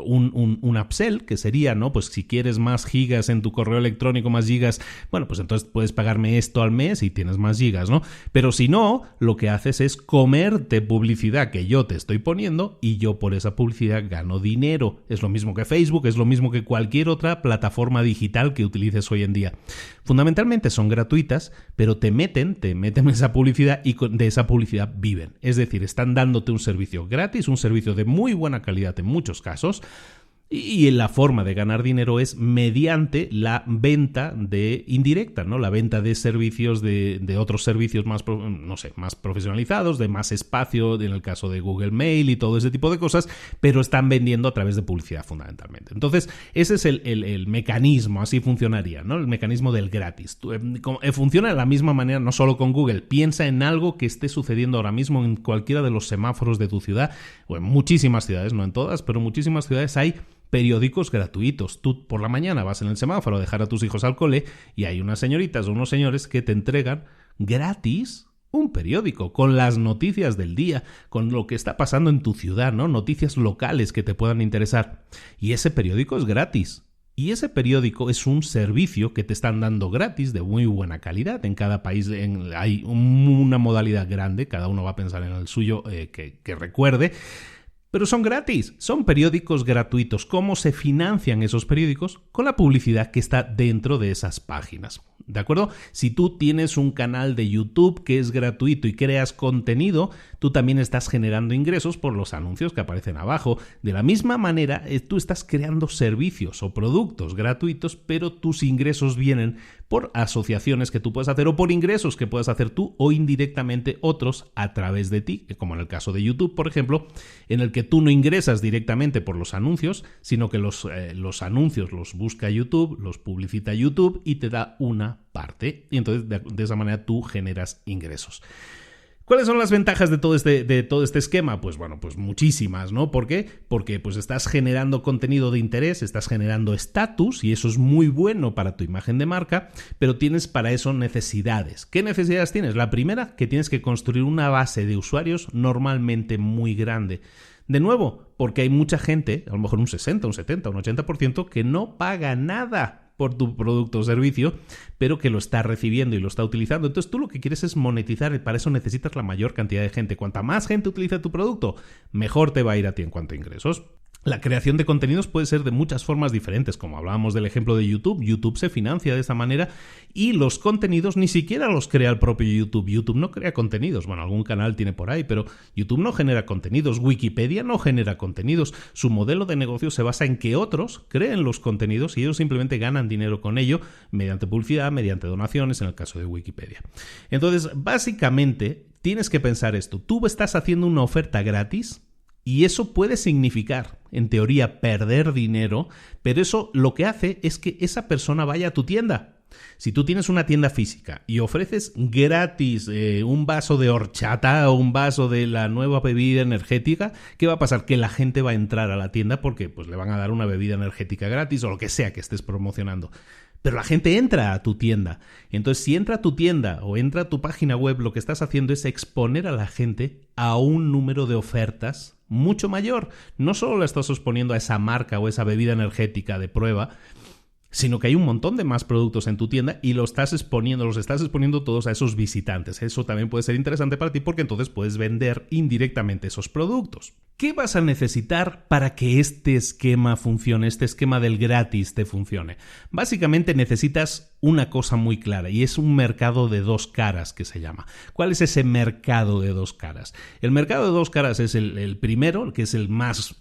un upsell, que sería, ¿no? Pues si quieres más gigas en tu correo electrónico, más gigas, bueno, pues entonces puedes pagarme esto al mes y tienes más gigas, ¿no? Pero si no, lo que haces es comerte publicidad que yo te estoy poniendo y yo por esa publicidad gano dinero. Es lo mismo que Facebook, es lo mismo que cualquier otra plataforma digital que utilices hoy en día. Fundamentalmente son gratuitas, pero te meten esa publicidad y de esa publicidad viven. Es decir, están dándote un servicio gratis, un servicio de muy buena calidad en muchos casos, y la forma de ganar dinero es mediante la venta indirecta, ¿no? La venta de servicios de otros servicios más profesionalizados, de más espacio, en el caso de Google Mail y todo ese tipo de cosas, pero están vendiendo a través de publicidad fundamentalmente. Entonces, ese es el mecanismo, así funcionaría, ¿no? El mecanismo del gratis. Funciona de la misma manera, no solo con Google. Piensa en algo que esté sucediendo ahora mismo en cualquiera de los semáforos de tu ciudad, o en muchísimas ciudades, no en todas, pero en muchísimas ciudades hay periódicos gratuitos. Tú por la mañana vas en el semáforo a dejar a tus hijos al cole y hay unas señoritas o unos señores que te entregan gratis un periódico con las noticias del día, con lo que está pasando en tu ciudad, ¿no? Noticias locales que te puedan interesar. Y ese periódico es gratis. Y ese periódico es un servicio que te están dando gratis de muy buena calidad. En cada país hay una modalidad grande, cada uno va a pensar en el suyo que recuerde. Pero son gratis, son periódicos gratuitos. ¿Cómo se financian esos periódicos? Con la publicidad que está dentro de esas páginas. ¿De acuerdo? Si tú tienes un canal de YouTube que es gratuito y creas contenido, tú también estás generando ingresos por los anuncios que aparecen abajo. De la misma manera, tú estás creando servicios o productos gratuitos, pero tus ingresos vienen por asociaciones que tú puedes hacer o por ingresos que puedas hacer tú o indirectamente otros a través de ti, como en el caso de YouTube, por ejemplo, en el que porque tú no ingresas directamente por los anuncios, sino que los anuncios los busca YouTube, los publicita YouTube y te da una parte. Y entonces de esa manera tú generas ingresos. ¿Cuáles son las ventajas de todo este esquema? Pues bueno, pues muchísimas, ¿no? ¿Por qué? Porque pues estás generando contenido de interés, estás generando estatus y eso es muy bueno para tu imagen de marca, pero tienes para eso necesidades. ¿Qué necesidades tienes? La primera, que tienes que construir una base de usuarios normalmente muy grande. De nuevo, porque hay mucha gente, a lo mejor un 60, un 70, un 80%, que no paga nada por tu producto o servicio, pero que lo está recibiendo y lo está utilizando. Entonces tú lo que quieres es monetizar y para eso necesitas la mayor cantidad de gente. Cuanta más gente utiliza tu producto, mejor te va a ir a ti en cuanto a ingresos. La creación de contenidos puede ser de muchas formas diferentes, como hablábamos del ejemplo de YouTube. YouTube se financia de esa manera y los contenidos ni siquiera los crea el propio YouTube. YouTube no crea contenidos. Bueno, algún canal tiene por ahí, pero YouTube no genera contenidos. Wikipedia no genera contenidos. Su modelo de negocio se basa en que otros creen los contenidos y ellos simplemente ganan dinero con ello mediante publicidad, mediante donaciones, en el caso de Wikipedia. Entonces, básicamente, tienes que pensar esto. Tú estás haciendo una oferta gratis. Y eso puede significar, en teoría, perder dinero, pero eso lo que hace es que esa persona vaya a tu tienda. Si tú tienes una tienda física y ofreces gratis un vaso de horchata o un vaso de la nueva bebida energética, ¿qué va a pasar? Que la gente va a entrar a la tienda porque pues, le van a dar una bebida energética gratis o lo que sea que estés promocionando. Pero la gente entra a tu tienda. Entonces, si entra a tu tienda o entra a tu página web, lo que estás haciendo es exponer a la gente a un número de ofertas mucho mayor. No solo la estás exponiendo a esa marca o esa bebida energética de prueba, sino que hay un montón de más productos en tu tienda y los estás exponiendo todos a esos visitantes. Eso también puede ser interesante para ti porque entonces puedes vender indirectamente esos productos. ¿Qué vas a necesitar para que este esquema funcione, este esquema del gratis te funcione? Básicamente necesitas una cosa muy clara y es un mercado de dos caras que se llama. ¿Cuál es ese mercado de dos caras? El mercado de dos caras es el primero, que es el más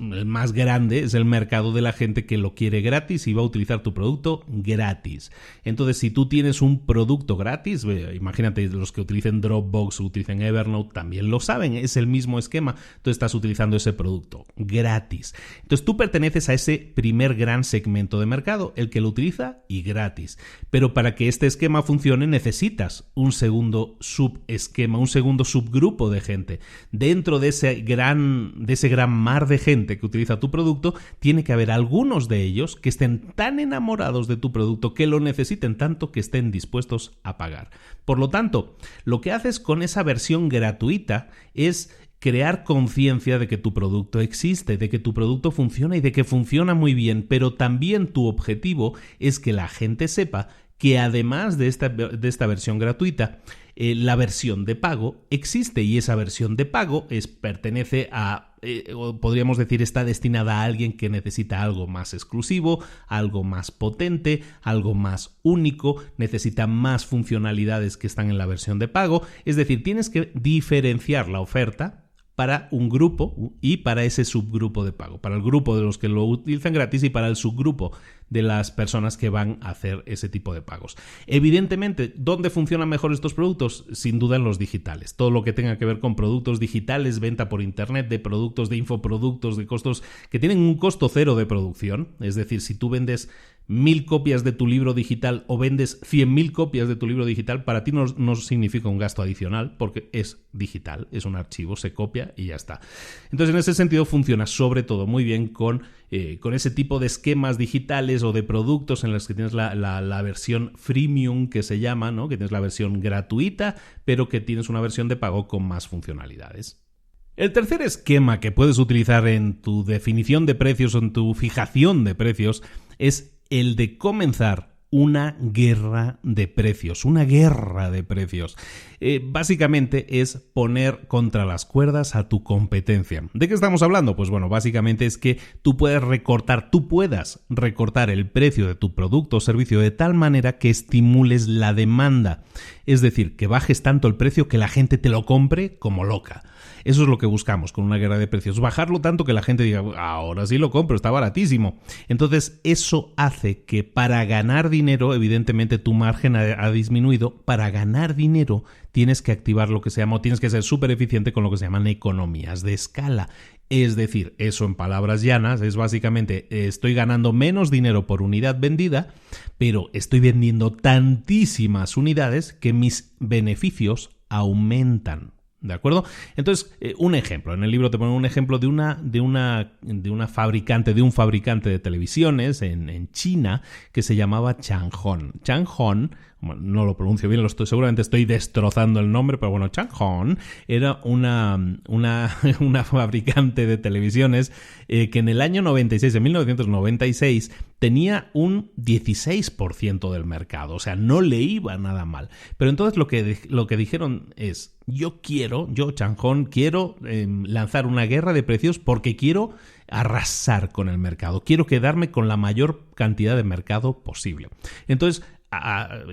grande, es el mercado de la gente que lo quiere gratis y va a utilizar tu producto gratis. Entonces, si tú tienes un producto gratis, imagínate los que utilicen Dropbox o utilicen Evernote también lo saben, es el mismo esquema. Tú estás utilizando ese producto gratis. Entonces tú perteneces a ese primer gran segmento de mercado, el que lo utiliza y gratis. Pero para que este esquema funcione necesitas un segundo subesquema, un segundo subgrupo de gente. Dentro de ese gran mar de gente que utiliza tu producto, tiene que haber algunos de ellos que estén tan enamorados de tu producto que lo necesiten tanto que estén dispuestos a pagar. Por lo tanto, lo que haces con esa versión gratuita es crear conciencia de que tu producto existe, de que tu producto funciona y de que funciona muy bien, pero también tu objetivo es que la gente sepa que además de esta versión gratuita, la versión de pago existe y esa versión de pago pertenece a, o podríamos decir, está destinada a alguien que necesita algo más exclusivo, algo más potente, algo más único, necesita más funcionalidades que están en la versión de pago. Es decir, tienes que diferenciar la oferta para un grupo y para ese subgrupo de pago, para el grupo de los que lo utilizan gratis y para el subgrupo de las personas que van a hacer ese tipo de pagos. Evidentemente, ¿dónde funcionan mejor estos productos? Sin duda en los digitales. Todo lo que tenga que ver con productos digitales, venta por internet, de productos, de infoproductos, de costos que tienen un costo cero de producción. Es decir, si tú vendes 1000 copias de tu libro digital o vendes 100.000 copias de tu libro digital, para ti no significa un gasto adicional porque es digital, es un archivo, se copia y ya está. Entonces, en ese sentido funciona sobre todo muy bien con ese tipo de esquemas digitales o de productos en los que tienes la versión freemium que se llama, ¿no? Que tienes la versión gratuita, pero que tienes una versión de pago con más funcionalidades. El tercer esquema que puedes utilizar en tu definición de precios o en tu fijación de precios es el de comenzar una guerra de precios, básicamente es poner contra las cuerdas a tu competencia. ¿De qué estamos hablando? Pues bueno, básicamente es que tú puedas recortar el precio de tu producto o servicio de tal manera que estimules la demanda. Es decir, que bajes tanto el precio que la gente te lo compre como loca. Eso es lo que buscamos con una guerra de precios. Bajarlo tanto que la gente diga, ahora sí lo compro, está baratísimo. Entonces, eso hace que para ganar dinero, evidentemente tu margen ha disminuido. Para ganar dinero tienes que activar lo que se llama, o tienes que ser súper eficiente con lo que se llaman economías de escala. Es decir, eso en palabras llanas es básicamente estoy ganando menos dinero por unidad vendida, pero estoy vendiendo tantísimas unidades que mis beneficios aumentan. ¿De acuerdo? Entonces, un ejemplo. En el libro te pongo un ejemplo de un fabricante de televisiones en China que se llamaba Changhong. Changhong, bueno, no lo pronuncio bien, seguramente estoy destrozando el nombre, pero bueno, Changhong era una fabricante de televisiones que en el año 96, en 1996, tenía un 16% del mercado, o sea, no le iba nada mal. Pero entonces lo que dijeron es, yo Changhong, quiero lanzar una guerra de precios porque quiero arrasar con el mercado, quiero quedarme con la mayor cantidad de mercado posible. Entonces,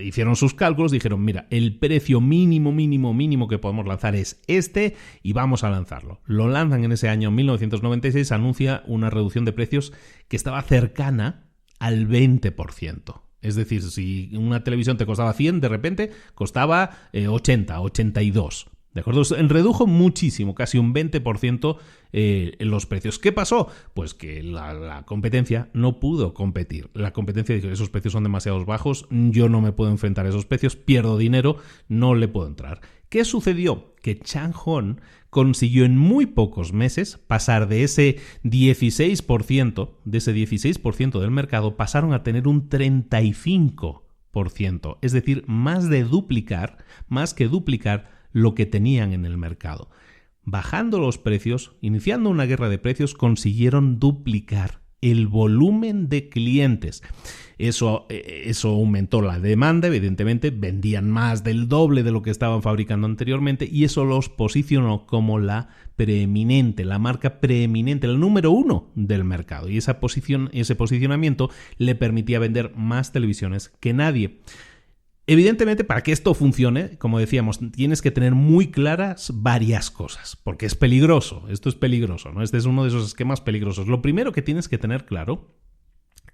hicieron sus cálculos, dijeron, mira, el precio mínimo que podemos lanzar es este y vamos a lanzarlo. Lo lanzan en ese año 1996, anuncia una reducción de precios que estaba cercana al 20%. Es decir, si una televisión te costaba 100, de repente costaba 80, 82. ¿De acuerdo? Redujo muchísimo, casi un 20% en los precios. ¿Qué pasó? Pues que la competencia no pudo competir. La competencia dijo, esos precios son demasiado bajos, yo no me puedo enfrentar a esos precios, pierdo dinero, no le puedo entrar. ¿Qué sucedió? Que Changhong consiguió en muy pocos meses pasar de ese 16% del mercado, pasaron a tener un 35%. Es decir, más que duplicar lo que tenían en el mercado. Bajando los precios, iniciando una guerra de precios, consiguieron duplicar el volumen de clientes. Eso aumentó la demanda, evidentemente, vendían más del doble de lo que estaban fabricando anteriormente y eso los posicionó como la marca preeminente, el número 1 del mercado. Y ese posicionamiento le permitía vender más televisiones que nadie. Evidentemente, para que esto funcione, como decíamos, tienes que tener muy claras varias cosas, porque es peligroso, esto es peligroso, ¿no? Este es uno de esos esquemas peligrosos. Lo primero que tienes que tener claro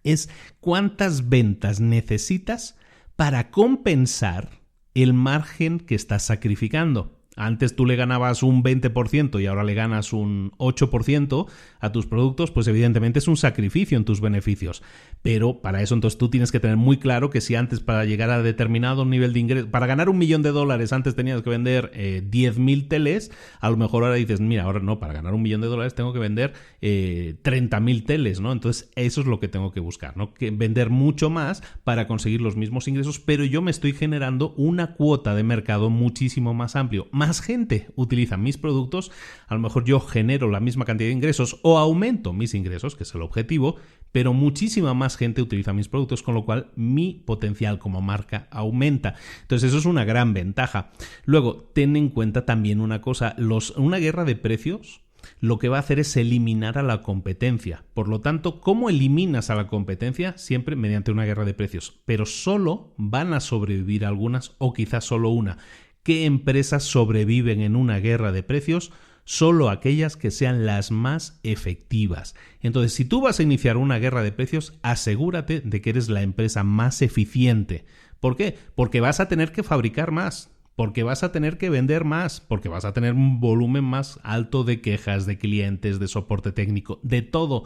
es cuántas ventas necesitas para compensar el margen que estás sacrificando. Antes tú le ganabas un 20% y ahora le ganas un 8% a tus productos, pues evidentemente es un sacrificio en tus beneficios. Pero para eso entonces tú tienes que tener muy claro que si antes para llegar a determinado nivel de ingreso, para ganar $1.000.000 antes tenías que vender 10.000 teles, a lo mejor ahora dices, mira, ahora no, para ganar $1.000.000 tengo que vender 30.000 teles, ¿no? Entonces eso es lo que tengo que buscar, ¿no? Que vender mucho más para conseguir los mismos ingresos, pero yo me estoy generando una cuota de mercado muchísimo más amplio. Más gente utiliza mis productos, a lo mejor yo genero la misma cantidad de ingresos o aumento mis ingresos, que es el objetivo, pero muchísima más gente utiliza mis productos, con lo cual mi potencial como marca aumenta. Entonces eso es una gran ventaja. Luego, ten en cuenta también una cosa, una guerra de precios lo que va a hacer es eliminar a la competencia. Por lo tanto, ¿cómo eliminas a la competencia? Siempre mediante una guerra de precios, pero solo van a sobrevivir algunas o quizás solo una. ¿Qué empresas sobreviven en una guerra de precios? Solo aquellas que sean las más efectivas. Entonces, si tú vas a iniciar una guerra de precios, asegúrate de que eres la empresa más eficiente. ¿Por qué? Porque vas a tener que fabricar más, porque vas a tener que vender más, porque vas a tener un volumen más alto de quejas, de clientes, de soporte técnico, de todo.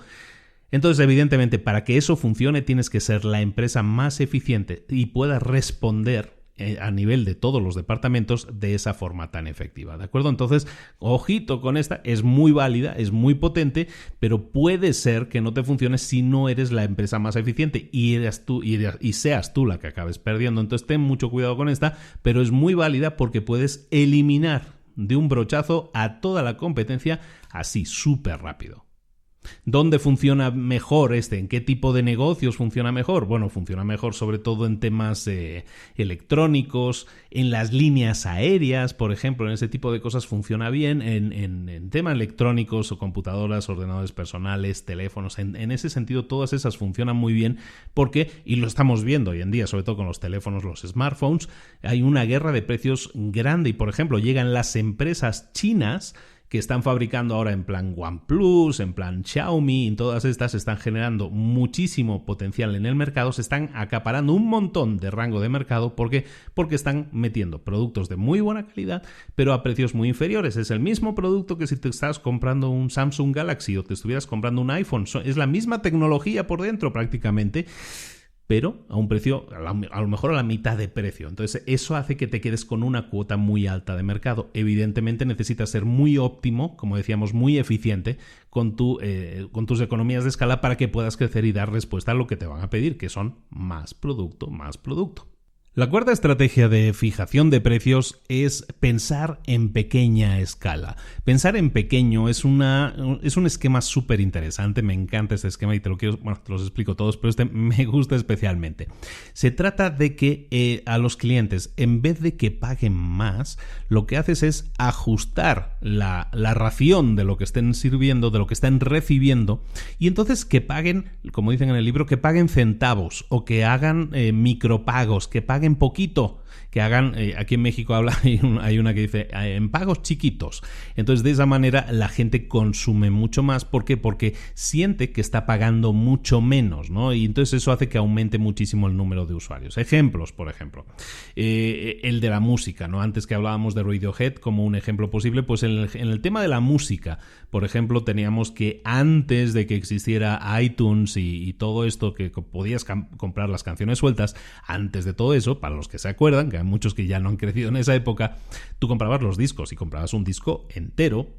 Entonces, evidentemente, para que eso funcione, tienes que ser la empresa más eficiente y puedas responder a nivel de todos los departamentos de esa forma tan efectiva, ¿de acuerdo? Entonces, ojito con esta, es muy válida, es muy potente, pero puede ser que no te funcione si no eres la empresa más eficiente y seas tú la que acabes perdiendo. Entonces, ten mucho cuidado con esta, pero es muy válida porque puedes eliminar de un brochazo a toda la competencia así, súper rápido. ¿Dónde funciona mejor ¿En qué tipo de negocios funciona mejor? Bueno, funciona mejor sobre todo en temas electrónicos, en las líneas aéreas, por ejemplo, en ese tipo de cosas funciona bien, en temas electrónicos o computadoras, ordenadores personales, teléfonos, en ese sentido todas esas funcionan muy bien porque, y lo estamos viendo hoy en día, sobre todo con los teléfonos, los smartphones, hay una guerra de precios grande y, por ejemplo, llegan las empresas chinas que están fabricando ahora en plan OnePlus, en plan Xiaomi, y todas estas están generando muchísimo potencial en el mercado, se están acaparando un montón de rango de mercado porque están metiendo productos de muy buena calidad, pero a precios muy inferiores. Es el mismo producto que si te estás comprando un Samsung Galaxy o te estuvieras comprando un iPhone, es la misma tecnología por dentro prácticamente, pero a un precio, a lo mejor a la mitad de precio. Entonces eso hace que te quedes con una cuota muy alta de mercado. Evidentemente necesitas ser muy óptimo, como decíamos, muy eficiente con tus economías de escala para que puedas crecer y dar respuesta a lo que te van a pedir, que son más producto, más producto. La cuarta estrategia de fijación de precios es pensar en pequeña escala. Pensar en pequeño es un esquema súper interesante, me encanta este esquema y te los explico todos, pero este me gusta especialmente. Se trata de que a los clientes, en vez de que paguen más, lo que haces es ajustar la ración de lo que estén sirviendo, de lo que estén recibiendo, y entonces que paguen, como dicen en el libro, que paguen centavos o que hagan micropagos, que paguen poquito, que hagan, aquí en México hay una que dice en pagos chiquitos. Entonces de esa manera la gente consume mucho más. ¿Por qué? Porque siente que está pagando mucho menos, ¿no? Y entonces eso hace que aumente muchísimo el número de usuarios. Ejemplos, por ejemplo, el de la música, ¿no? Antes que hablábamos de Radiohead como un ejemplo posible, pues en el tema de la música, por ejemplo, teníamos que antes de que existiera iTunes y todo esto, que podías comprar las canciones sueltas, antes de todo eso, para los que se acuerdan, que hay muchos que ya no han crecido en esa época, tú comprabas los discos y comprabas un disco entero.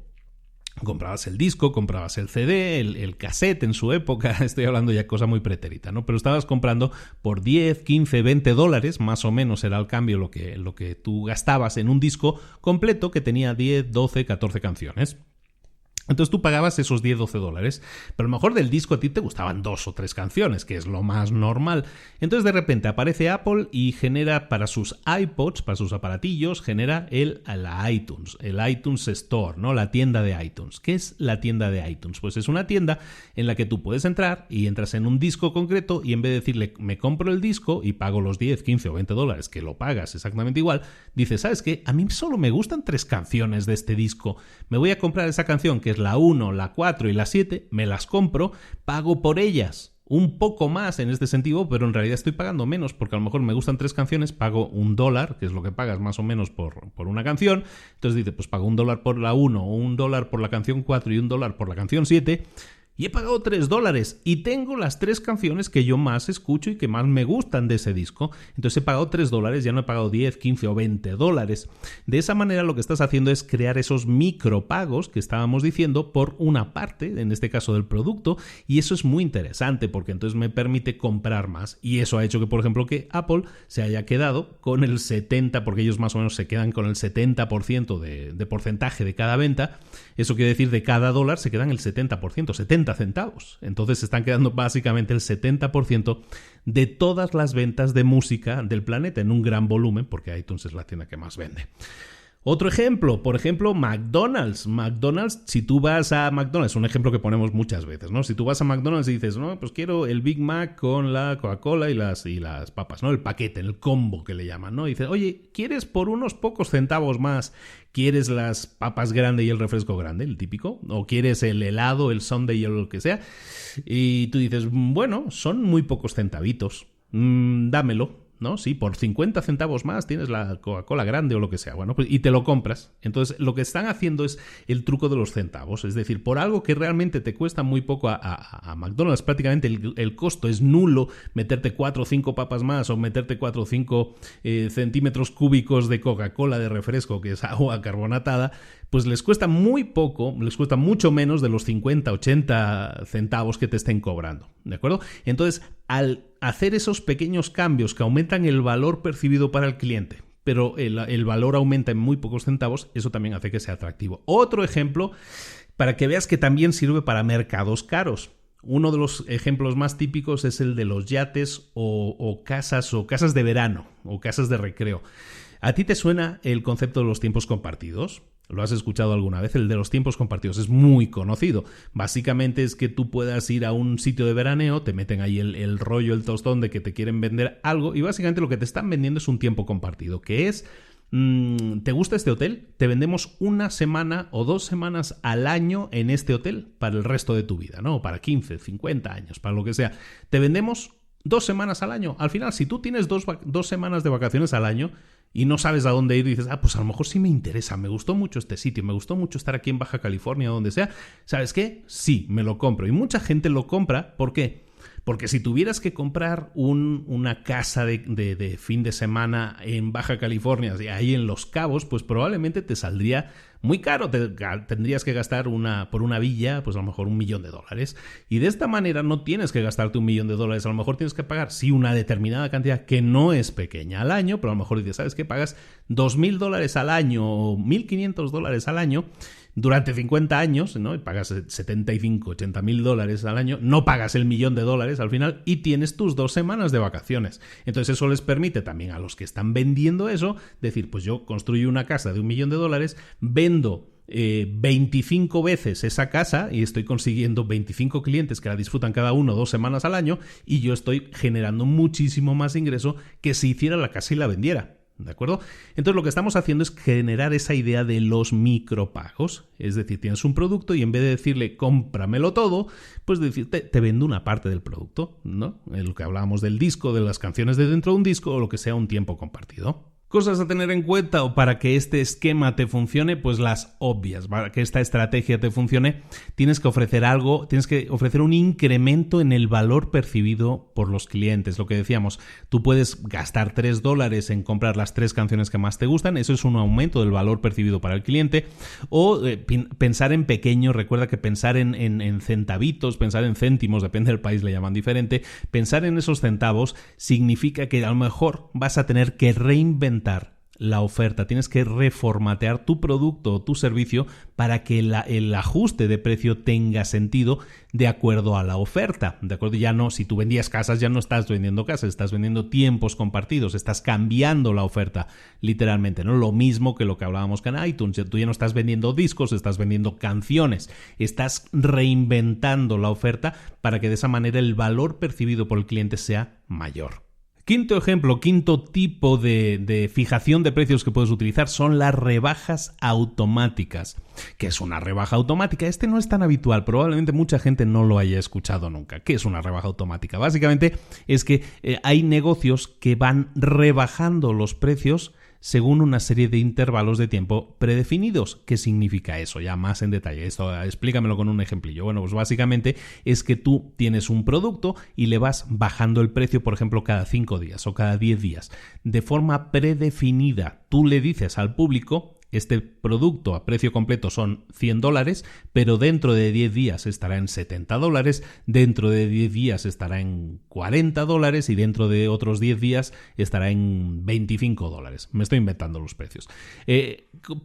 Comprabas el disco, comprabas el CD, el cassette en su época, estoy hablando ya de cosa muy pretérita, ¿no? Pero estabas comprando por 10, 15, 20 dólares, más o menos era el cambio lo que tú gastabas en un disco completo que tenía 10, 12, 14 canciones. Entonces tú pagabas esos 10, 12 dólares, pero a lo mejor del disco a ti te gustaban 2 o 3 canciones, que es lo más normal. Entonces de repente aparece Apple y genera para sus iPods, para sus aparatillos, genera el iTunes Store, ¿no? La tienda de iTunes. ¿Qué es la tienda de iTunes? Pues es una tienda en la que tú puedes entrar y entras en un disco concreto y en vez de decirle me compro el disco y pago los 10, 15 o 20 dólares, que lo pagas exactamente igual, dices, ¿sabes qué? A mí solo me gustan 3 canciones de este disco. Me voy a comprar esa canción que es la 1, la 4 y la 7, me las compro, pago por ellas un poco más en este sentido, pero en realidad estoy pagando menos porque a lo mejor me gustan 3 canciones, pago $1, que es lo que pagas más o menos por una canción. Entonces dice, pues pago $1 por la 1, o $1 por la canción 4 y $1 por la canción 7. Y he pagado $3 y tengo las 3 canciones que yo más escucho y que más me gustan de ese disco. Entonces he pagado $3, ya no he pagado 10, 15 o 20 dólares. De esa manera lo que estás haciendo es crear esos micropagos que estábamos diciendo por una parte, en este caso del producto, y eso es muy interesante porque entonces me permite comprar más. Y eso ha hecho que, por ejemplo, que Apple se haya quedado con el 70%, porque ellos más o menos se quedan con el 70% de porcentaje de cada venta. Eso quiere decir de cada dólar se quedan el 70%, 70 centavos. Entonces se están quedando básicamente el 70% de todas las ventas de música del planeta en un gran volumen, porque iTunes es la tienda que más vende. Otro ejemplo, por ejemplo, McDonald's. McDonald's, si tú vas a McDonald's, un ejemplo que ponemos muchas veces, ¿no? Si tú vas a McDonald's y dices, no, pues quiero el Big Mac con la Coca-Cola y las papas, ¿no? El paquete, el combo que le llaman, ¿no? Y dices, oye, ¿quieres por unos pocos centavos más, quieres las papas grande y el refresco grande, el típico? ¿O quieres el helado, el sundae o lo que sea? Y tú dices, bueno, son muy pocos centavitos, dámelo. ¿No? Sí, por 50 centavos más tienes la Coca-Cola grande o lo que sea. Bueno, pues y te lo compras. Entonces, lo que están haciendo es el truco de los centavos. Es decir, por algo que realmente te cuesta muy poco a McDonald's, prácticamente el costo es nulo, meterte 4 o 5 papas más o meterte 4 o 5 centímetros cúbicos de Coca-Cola de refresco, que es agua carbonatada, pues les cuesta muy poco, les cuesta mucho menos de los 50, 80 centavos que te estén cobrando, ¿de acuerdo? Entonces, al hacer esos pequeños cambios que aumentan el valor percibido para el cliente, pero el valor aumenta en muy pocos centavos, eso también hace que sea atractivo. Otro ejemplo, para que veas que también sirve para mercados caros. Uno de los ejemplos más típicos es el de los yates o casas de verano o casas de recreo. ¿A ti te suena el concepto de los tiempos compartidos? ¿Lo has escuchado alguna vez? El de los tiempos compartidos es muy conocido. Básicamente es que tú puedas ir a un sitio de veraneo, te meten ahí el rollo, el tostón de que te quieren vender algo y básicamente lo que te están vendiendo es un tiempo compartido, que es ¿te gusta este hotel? Te vendemos 1 semana o 2 semanas al año en este hotel para el resto de tu vida, ¿no? Para 15, 50 años, para lo que sea. Te vendemos 2 semanas al año. Al final, si tú tienes 2 semanas de vacaciones al año y no sabes a dónde ir, dices, pues a lo mejor sí me interesa, me gustó mucho este sitio, me gustó mucho estar aquí en Baja California o donde sea, ¿sabes qué? Sí, me lo compro. Y mucha gente lo compra, ¿por qué? Porque si tuvieras que comprar una casa de fin de semana en Baja California, ahí en Los Cabos, pues probablemente te saldría muy caro. Tendrías que gastar por una villa, pues a lo mejor $1.000.000. Y de esta manera no tienes que gastarte $1.000.000. A lo mejor tienes que pagar, sí, una determinada cantidad que no es pequeña al año, pero a lo mejor dices, ¿sabes qué? Pagas $2.000 al año o $1.500 al año durante 50 años, ¿no? Y pagas 75, $80.000 al año, no pagas el $1.000.000 al final y tienes tus 2 semanas de vacaciones. Entonces eso les permite también a los que están vendiendo eso decir, pues yo construyo una casa de $1.000.000, vendo 25 veces esa casa y estoy consiguiendo 25 clientes que la disfrutan cada uno 2 semanas al año y yo estoy generando muchísimo más ingreso que si hiciera la casa y la vendiera. ¿De acuerdo? Entonces lo que estamos haciendo es generar esa idea de los micropagos. Es decir, tienes un producto y en vez de decirle cómpramelo todo, pues decirte te vendo una parte del producto, ¿no? Lo que hablábamos del disco, de las canciones de dentro de un disco o lo que sea, un tiempo compartido. Cosas a tener en cuenta o para que este esquema te funcione, pues las obvias. Para que esta estrategia te funcione, tienes que ofrecer un incremento en el valor percibido por los clientes. Lo que decíamos, tú puedes gastar $3 en comprar las 3 canciones que más te gustan, eso es un aumento del valor percibido para el cliente, o pensar en pequeño, recuerda que pensar en centavitos, pensar en céntimos, depende del país le llaman diferente, pensar en esos centavos significa que a lo mejor vas a tener que reinventar la oferta, tienes que reformatear tu producto o tu servicio para que el ajuste de precio tenga sentido de acuerdo a la oferta, ¿de acuerdo? Ya no, si tú vendías casas, ya no estás vendiendo casas, estás vendiendo tiempos compartidos, estás cambiando la oferta literalmente, ¿no? Lo mismo que lo que hablábamos con iTunes, tú ya no estás vendiendo discos, estás vendiendo canciones, estás reinventando la oferta para que de esa manera el valor percibido por el cliente sea mayor. Quinto ejemplo, quinto tipo de fijación de precios que puedes utilizar son las rebajas automáticas. ¿Qué es una rebaja automática? Este no es tan habitual, probablemente mucha gente no lo haya escuchado nunca. ¿Qué es una rebaja automática? Básicamente es que hay negocios que van rebajando los precios según una serie de intervalos de tiempo predefinidos. ¿Qué significa eso? Ya más en detalle. Esto explícamelo con un ejemplillo. Bueno, pues básicamente es que tú tienes un producto y le vas bajando el precio, por ejemplo, cada 5 días o cada 10 días. De forma predefinida, tú le dices al público, este producto a precio completo son $100, pero dentro de 10 días estará en $70, dentro de 10 días estará en $40 y dentro de otros 10 días estará en $25. Me estoy inventando los precios.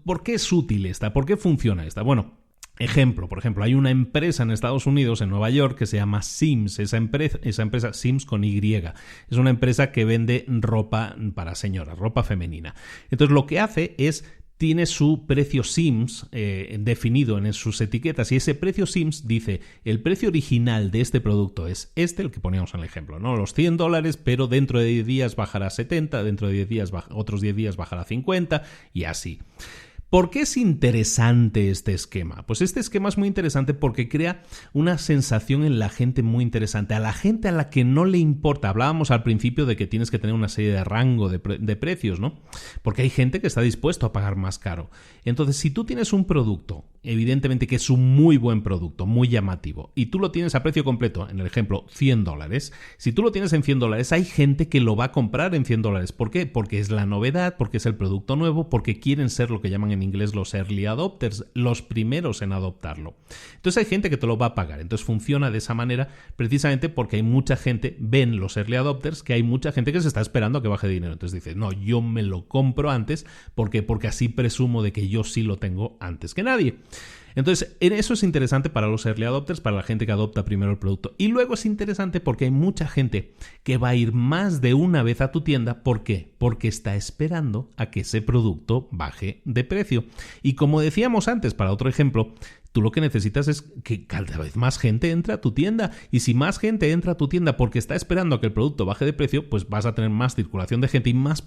¿Por qué es útil esta? ¿Por qué funciona esta? Bueno, ejemplo, por ejemplo, hay una empresa en Estados Unidos, en Nueva York, que se llama Sims. Esa empresa, Sims con Y, es una empresa que vende ropa para señoras, ropa femenina. Entonces lo que hace es tiene su precio Sims definido en sus etiquetas y ese precio Sims dice el precio original de este producto es el que poníamos en el ejemplo, ¿no? Los $100, pero dentro de 10 días bajará a 70, dentro de 10 días otros 10 días bajará a 50 y así. ¿Por qué es interesante este esquema? Pues este esquema es muy interesante porque crea una sensación en la gente muy interesante. A la gente a la que no le importa, hablábamos al principio de que tienes que tener una serie de rango de precios, ¿no? Porque hay gente que está dispuesto a pagar más caro. Entonces, si tú tienes un producto, evidentemente que es un muy buen producto, muy llamativo, y tú lo tienes a precio completo, en el ejemplo, $100, si tú lo tienes en $100, hay gente que lo va a comprar en $100. ¿Por qué? Porque es la novedad, porque es el producto nuevo, porque quieren ser lo que llaman en inglés los early adopters, los primeros en adoptarlo. Entonces hay gente que te lo va a pagar. Entonces funciona de esa manera precisamente porque hay mucha gente, ven los early adopters, que hay mucha gente que se está esperando a que baje dinero. Entonces dice, no, yo me lo compro antes porque así presumo de que yo sí lo tengo antes que nadie. Entonces, eso es interesante para los early adopters, para la gente que adopta primero el producto. Y luego es interesante porque hay mucha gente que va a ir más de una vez a tu tienda. ¿Por qué? Porque está esperando a que ese producto baje de precio. Y como decíamos antes, para otro ejemplo, tú lo que necesitas es que cada vez más gente entre a tu tienda. Y si más gente entra a tu tienda porque está esperando a que el producto baje de precio, pues vas a tener más circulación de gente y más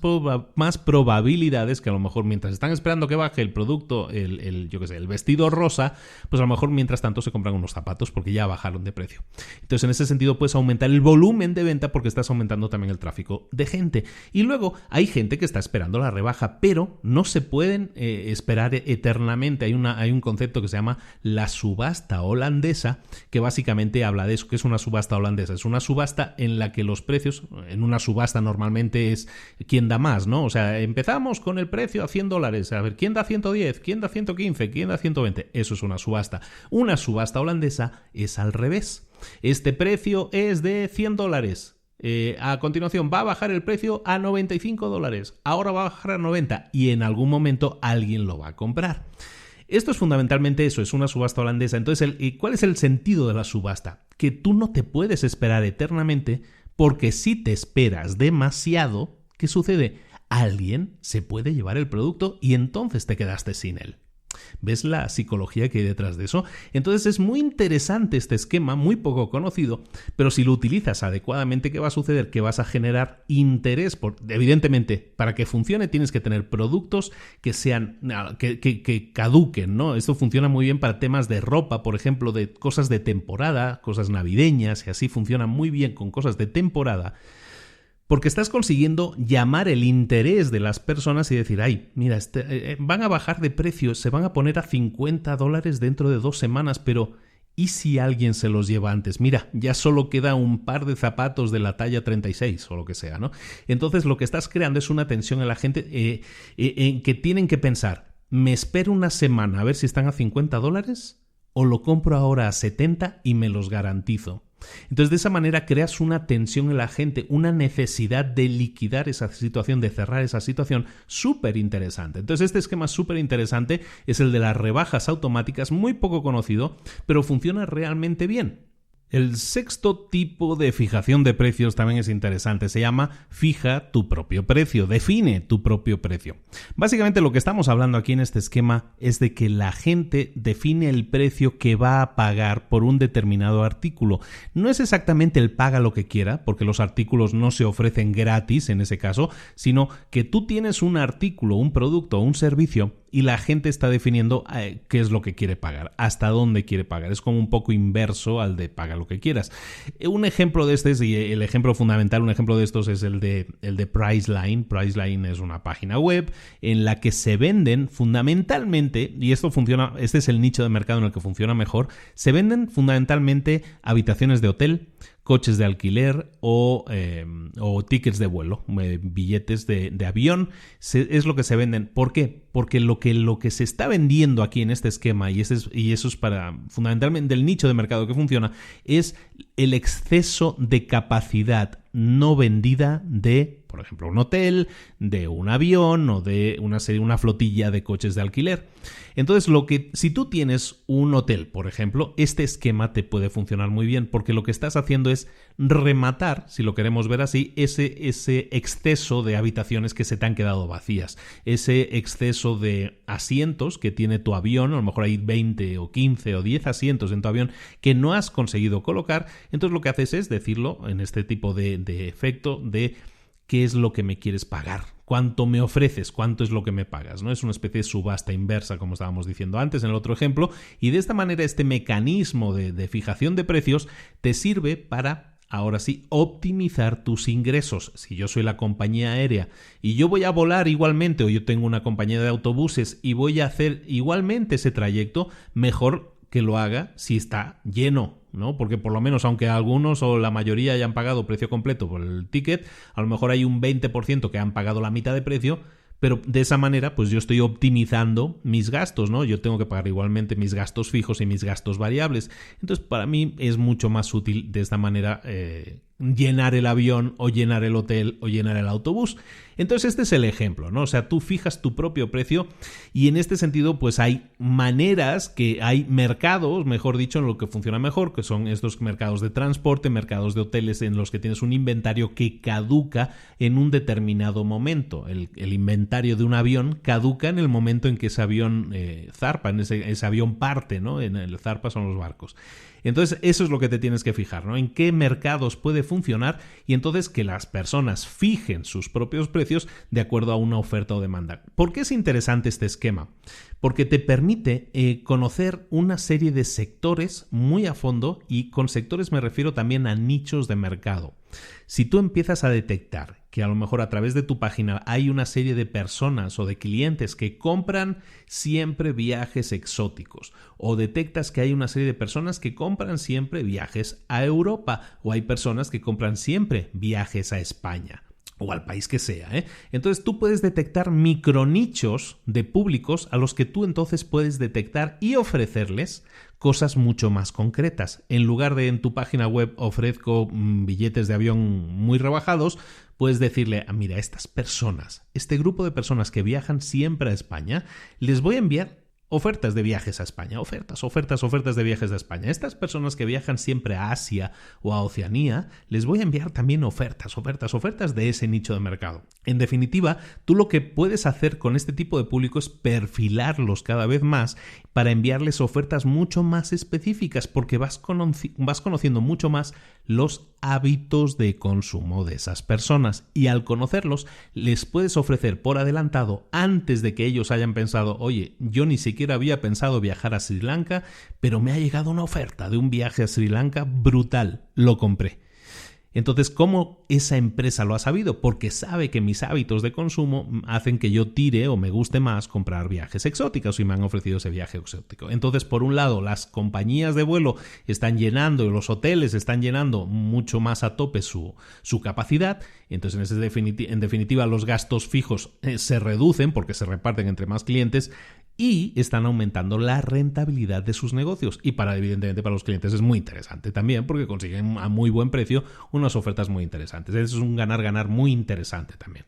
probabilidades que a lo mejor mientras están esperando que baje el producto, el vestido rosa, pues a lo mejor mientras tanto se compran unos zapatos porque ya bajaron de precio. Entonces en ese sentido puedes aumentar el volumen de venta porque estás aumentando también el tráfico de gente. Y luego hay gente que está esperando la rebaja, pero no se pueden esperar eternamente. Hay un concepto que se llama la subasta holandesa, que básicamente habla de eso. ¿Qué es una subasta holandesa? Es una subasta en la que los precios, en una subasta normalmente es quién da más, ¿no? O sea, empezamos con el precio a $100, a ver, ¿quién da 110? ¿Quién da 115? ¿Quién da 120? Eso es una subasta. Una subasta holandesa es al revés. Este precio es de $100. A continuación va a bajar el precio a $95. Ahora va a bajar a 90 y en algún momento alguien lo va a comprar. Esto es fundamentalmente eso, es una subasta holandesa. Entonces, ¿cuál es el sentido de la subasta? Que tú no te puedes esperar eternamente, porque si te esperas demasiado, ¿qué sucede? Alguien se puede llevar el producto y entonces te quedaste sin él. ¿Ves la psicología que hay detrás de eso? Entonces es muy interesante este esquema, muy poco conocido, pero si lo utilizas adecuadamente, ¿qué va a suceder? Que vas a generar interés. Evidentemente, para que funcione tienes que tener productos que sean que caduquen, ¿no? Esto funciona muy bien para temas de ropa, por ejemplo, de cosas de temporada, cosas navideñas, y así funciona muy bien con cosas de temporada. Porque estás consiguiendo llamar el interés de las personas y decir, ay, mira, van a bajar de precio, se van a poner a $50 dentro de 2 semanas, pero ¿y si alguien se los lleva antes? Mira, ya solo queda un par de zapatos de la talla 36 o lo que sea, ¿no? Entonces lo que estás creando es una tensión en la gente en que tienen que pensar, ¿me espero una semana a ver si están a $50 o lo compro ahora a 70 y me los garantizo? Entonces de esa manera creas una tensión en la gente, una necesidad de liquidar esa situación, de cerrar esa situación súper interesante. Entonces este esquema súper interesante es el de las rebajas automáticas, muy poco conocido, pero funciona realmente bien. El sexto tipo de fijación de precios también es interesante, se llama fija tu propio precio, define tu propio precio. Básicamente lo que estamos hablando aquí en este esquema es de que la gente define el precio que va a pagar por un determinado artículo. No es exactamente el paga lo que quiera, porque los artículos no se ofrecen gratis en ese caso, sino que tú tienes un artículo, un producto o un servicio y la gente está definiendo qué es lo que quiere pagar, hasta dónde quiere pagar. Es como un poco inverso al de paga lo que quieras. Un ejemplo de este es, y el ejemplo fundamental, un ejemplo de estos es el de Priceline. Priceline es una página web en la que se venden fundamentalmente, y esto funciona, este es el nicho de mercado en el que funciona mejor, se venden fundamentalmente habitaciones de hotel, coches de alquiler o tickets de vuelo, billetes de avión, es lo que se venden. ¿Por qué? Porque lo que se está vendiendo aquí en este esquema, y eso es para fundamentalmente el nicho de mercado que funciona, es el exceso de capacidad no vendida de, por ejemplo, un hotel, de un avión o de una flotilla de coches de alquiler. Entonces, si tú tienes un hotel, por ejemplo, este esquema te puede funcionar muy bien porque lo que estás haciendo es rematar, si lo queremos ver así, ese exceso de habitaciones que se te han quedado vacías, ese exceso de asientos que tiene tu avión, a lo mejor hay 20 o 15 o 10 asientos en tu avión que no has conseguido colocar. Entonces lo que haces es decirlo en este tipo de efecto de qué es lo que me quieres pagar, cuánto me ofreces, cuánto es lo que me pagas, ¿no? Es una especie de subasta inversa, como estábamos diciendo antes en el otro ejemplo, y de esta manera este mecanismo de fijación de precios te sirve para, ahora sí, optimizar tus ingresos. Si yo soy la compañía aérea y yo voy a volar igualmente, o yo tengo una compañía de autobuses y voy a hacer igualmente ese trayecto, mejor que lo haga si está lleno, ¿no? Porque por lo menos, aunque algunos o la mayoría hayan pagado precio completo por el ticket, a lo mejor hay un 20% que han pagado la mitad de precio, pero de esa manera pues yo estoy optimizando mis gastos, ¿no? Yo tengo que pagar igualmente mis gastos fijos y mis gastos variables. Entonces para mí es mucho más útil de esta manera llenar el avión o llenar el hotel o llenar el autobús. Entonces este es el ejemplo, ¿no? O sea, tú fijas tu propio precio y en este sentido pues hay maneras, que hay mercados, mejor dicho, en lo que funciona mejor, que son estos mercados de transporte, mercados de hoteles en los que tienes un inventario que caduca en un determinado momento. El inventario de un avión caduca en el momento en que ese avión zarpa, en ese avión parte, ¿no? En el zarpa son los barcos. Entonces eso es lo que te tienes que fijar, ¿no? En qué mercados puede funcionar y entonces que las personas fijen sus propios precios de acuerdo a una oferta o demanda. ¿Por qué es interesante este esquema? Porque te permite conocer una serie de sectores muy a fondo, y con sectores me refiero también a nichos de mercado. Si tú empiezas a detectar que a lo mejor a través de tu página hay una serie de personas o de clientes que compran siempre viajes exóticos, o detectas que hay una serie de personas que compran siempre viajes a Europa, o hay personas que compran siempre viajes a España, o al país que sea, Entonces tú puedes detectar micronichos de públicos a los que tú entonces puedes detectar y ofrecerles cosas mucho más concretas. En lugar de en tu página web ofrezco billetes de avión muy rebajados, puedes decirle, mira, estas personas, este grupo de personas que viajan siempre a España, les voy a enviar ofertas de viajes a España, ofertas de viajes a España. Estas personas que viajan siempre a Asia o a Oceanía, les voy a enviar también ofertas de ese nicho de mercado. En definitiva, tú lo que puedes hacer con este tipo de público es perfilarlos cada vez más para enviarles ofertas mucho más específicas, porque vas conociendo mucho más los hábitos de consumo de esas personas, y al conocerlos les puedes ofrecer por adelantado, antes de que ellos hayan pensado, oye, yo ni siquiera había pensado viajar a Sri Lanka, pero me ha llegado una oferta de un viaje a Sri Lanka brutal, lo compré. Entonces, ¿cómo esa empresa lo ha sabido? Porque sabe que mis hábitos de consumo hacen que yo tire o me guste más comprar viajes exóticos, y me han ofrecido ese viaje exótico. Entonces, por un lado, las compañías de vuelo están llenando, los hoteles están llenando mucho más a tope su capacidad. Entonces, en definitiva, los gastos fijos se reducen porque se reparten entre más clientes, y están aumentando la rentabilidad de sus negocios. Y evidentemente para los clientes es muy interesante también, porque consiguen a muy buen precio unas ofertas muy interesantes. Eso es un ganar-ganar muy interesante también.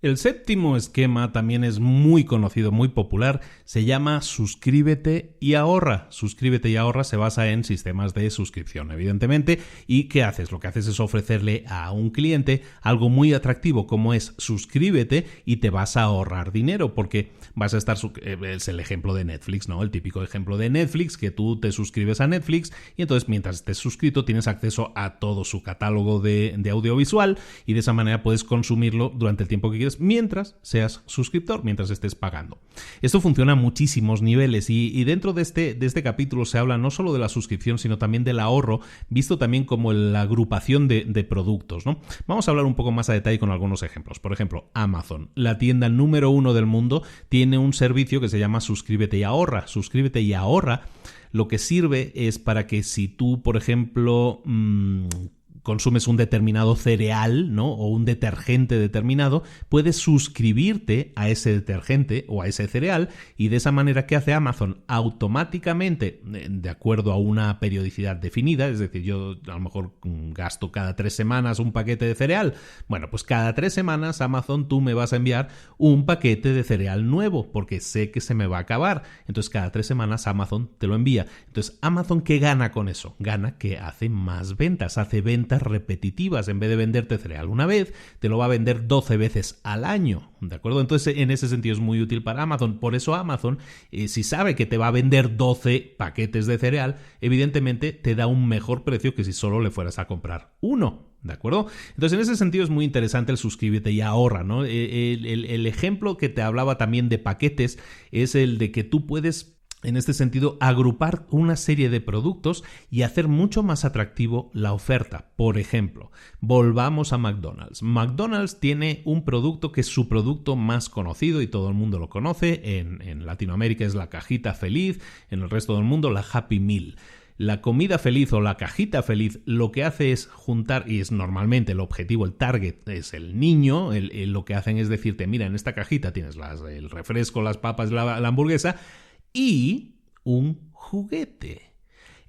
El séptimo esquema también es muy conocido, muy popular, se llama Suscríbete y Ahorra. Suscríbete y Ahorra se basa en sistemas de suscripción, evidentemente. ¿Y qué haces? Lo que haces es ofrecerle a un cliente algo muy atractivo, como es suscríbete y te vas a ahorrar dinero, porque vas a estar... Es el ejemplo de Netflix, ¿no? El típico ejemplo de Netflix, que tú te suscribes a Netflix y entonces mientras estés suscrito tienes acceso a todo su catálogo de audiovisual, y de esa manera puedes consumirlo durante el tiempo que quieras, mientras seas suscriptor, mientras estés pagando. Esto funciona a muchísimos niveles, y dentro de este capítulo se habla no solo de la suscripción, sino también del ahorro, visto también como la agrupación de productos, ¿no? Vamos a hablar un poco más a detalle con algunos ejemplos. Por ejemplo, Amazon, la tienda número 1 del mundo, tiene un servicio que se llama Suscríbete y Ahorra. Suscríbete y Ahorra lo que sirve es para que si tú, por ejemplo, consumes un determinado cereal, ¿no? O un detergente determinado, puedes suscribirte a ese detergente o a ese cereal, y de esa manera, ¿qué hace Amazon? Automáticamente, de acuerdo a una periodicidad definida, es decir, yo a lo mejor gasto cada 3 semanas un paquete de cereal. Bueno, pues cada 3 semanas, Amazon, tú me vas a enviar un paquete de cereal nuevo, porque sé que se me va a acabar. Entonces, cada 3 semanas Amazon te lo envía. Entonces, ¿Amazon qué gana con eso? Gana que hace más ventas, hace ventas repetitivas. En vez de venderte cereal una vez, te lo va a vender 12 veces al año, ¿de acuerdo? Entonces, en ese sentido es muy útil para Amazon. Por eso Amazon, si sabe que te va a vender 12 paquetes de cereal, evidentemente te da un mejor precio que si solo le fueras a comprar uno. ¿De acuerdo? Entonces, en ese sentido es muy interesante el suscríbete y ahorra, ¿no? El ejemplo que te hablaba también de paquetes es el de que tú puedes, en este sentido, agrupar una serie de productos y hacer mucho más atractivo la oferta. Por ejemplo, volvamos a McDonald's. McDonald's tiene un producto que es su producto más conocido y todo el mundo lo conoce. En Latinoamérica es la cajita feliz, en el resto del mundo la Happy Meal. La comida feliz o la cajita feliz lo que hace es juntar, y es normalmente el objetivo, el target es el niño. Lo que hacen es decirte, mira, en esta cajita tienes el refresco, las papas, la hamburguesa y un juguete.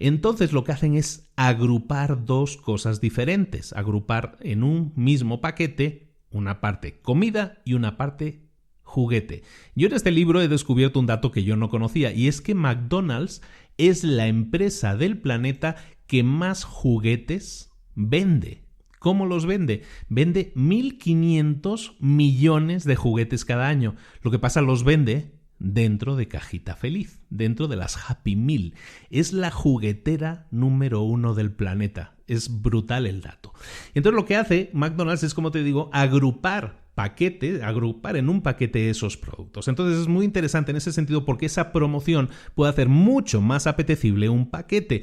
Entonces lo que hacen es agrupar dos cosas diferentes, agrupar en un mismo paquete una parte comida y una parte juguete. Yo en este libro he descubierto un dato que yo no conocía, y es que McDonald's es la empresa del planeta que más juguetes vende. ¿Cómo los vende? Vende 1.500 millones de juguetes cada año. Lo que pasa, los vende dentro de Cajita Feliz, dentro de las Happy Meal. Es la juguetera número 1 del planeta. Es brutal el dato. Entonces lo que hace McDonald's es, como te digo, agrupar en un paquete esos productos. Entonces es muy interesante en ese sentido, porque esa promoción puede hacer mucho más apetecible un paquete.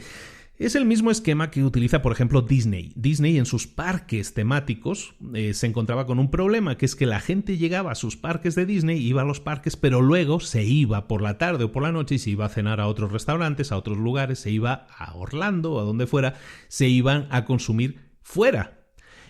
Es el mismo esquema que utiliza, por ejemplo, Disney. Disney en sus parques temáticos se encontraba con un problema, que es que la gente llegaba a sus parques de Disney, iba a los parques, pero luego se iba por la tarde o por la noche y se iba a cenar a otros restaurantes, a otros lugares, se iba a Orlando o a donde fuera, se iban a consumir fuera.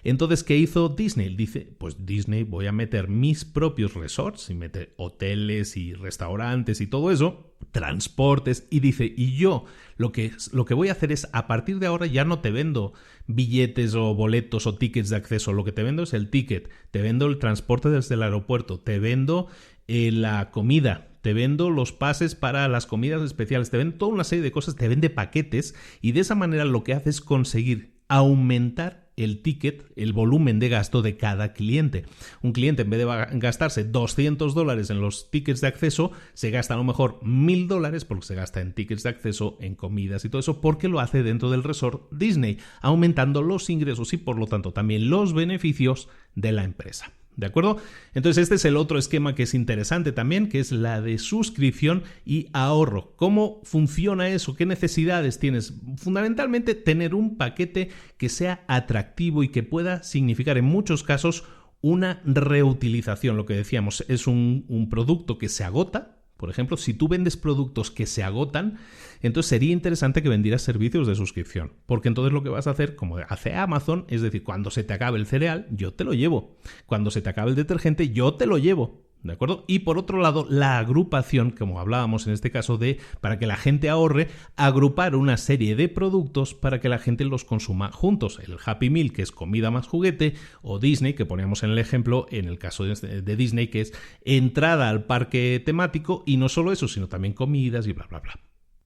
Entonces, ¿qué hizo Disney? Dice, pues Disney, voy a meter mis propios resorts y meter hoteles y restaurantes y todo eso, transportes, y dice, y yo lo que voy a hacer es, a partir de ahora ya no te vendo billetes o boletos o tickets de acceso, lo que te vendo es el ticket, te vendo el transporte desde el aeropuerto, te vendo la comida, te vendo los pases para las comidas especiales, te vendo toda una serie de cosas, te vende paquetes, y de esa manera lo que hace es conseguir aumentar el ticket, el volumen de gasto de cada cliente. Un cliente, en vez de gastarse $200 en los tickets de acceso, se gasta a lo mejor $1,000 porque se gasta en tickets de acceso, en comidas y todo eso, porque lo hace dentro del resort Disney, aumentando los ingresos y por lo tanto también los beneficios de la empresa. ¿De acuerdo? Entonces este es el otro esquema que es interesante también, que es la de suscripción y ahorro. ¿Cómo funciona eso? ¿Qué necesidades tienes? Fundamentalmente tener un paquete que sea atractivo y que pueda significar en muchos casos una reutilización. Lo que decíamos, es un producto que se agota. Por ejemplo, si tú vendes productos que se agotan, entonces sería interesante que vendieras servicios de suscripción, porque entonces lo que vas a hacer, como hace Amazon, es decir, cuando se te acabe el cereal, yo te lo llevo. Cuando se te acabe el detergente, yo te lo llevo. ¿De acuerdo? Y por otro lado, la agrupación, como hablábamos en este caso para que la gente ahorre, agrupar una serie de productos para que la gente los consuma juntos. El Happy Meal, que es comida más juguete, o Disney, que poníamos en el ejemplo, en el caso de Disney, que es entrada al parque temático, y no solo eso, sino también comidas y bla, bla, bla.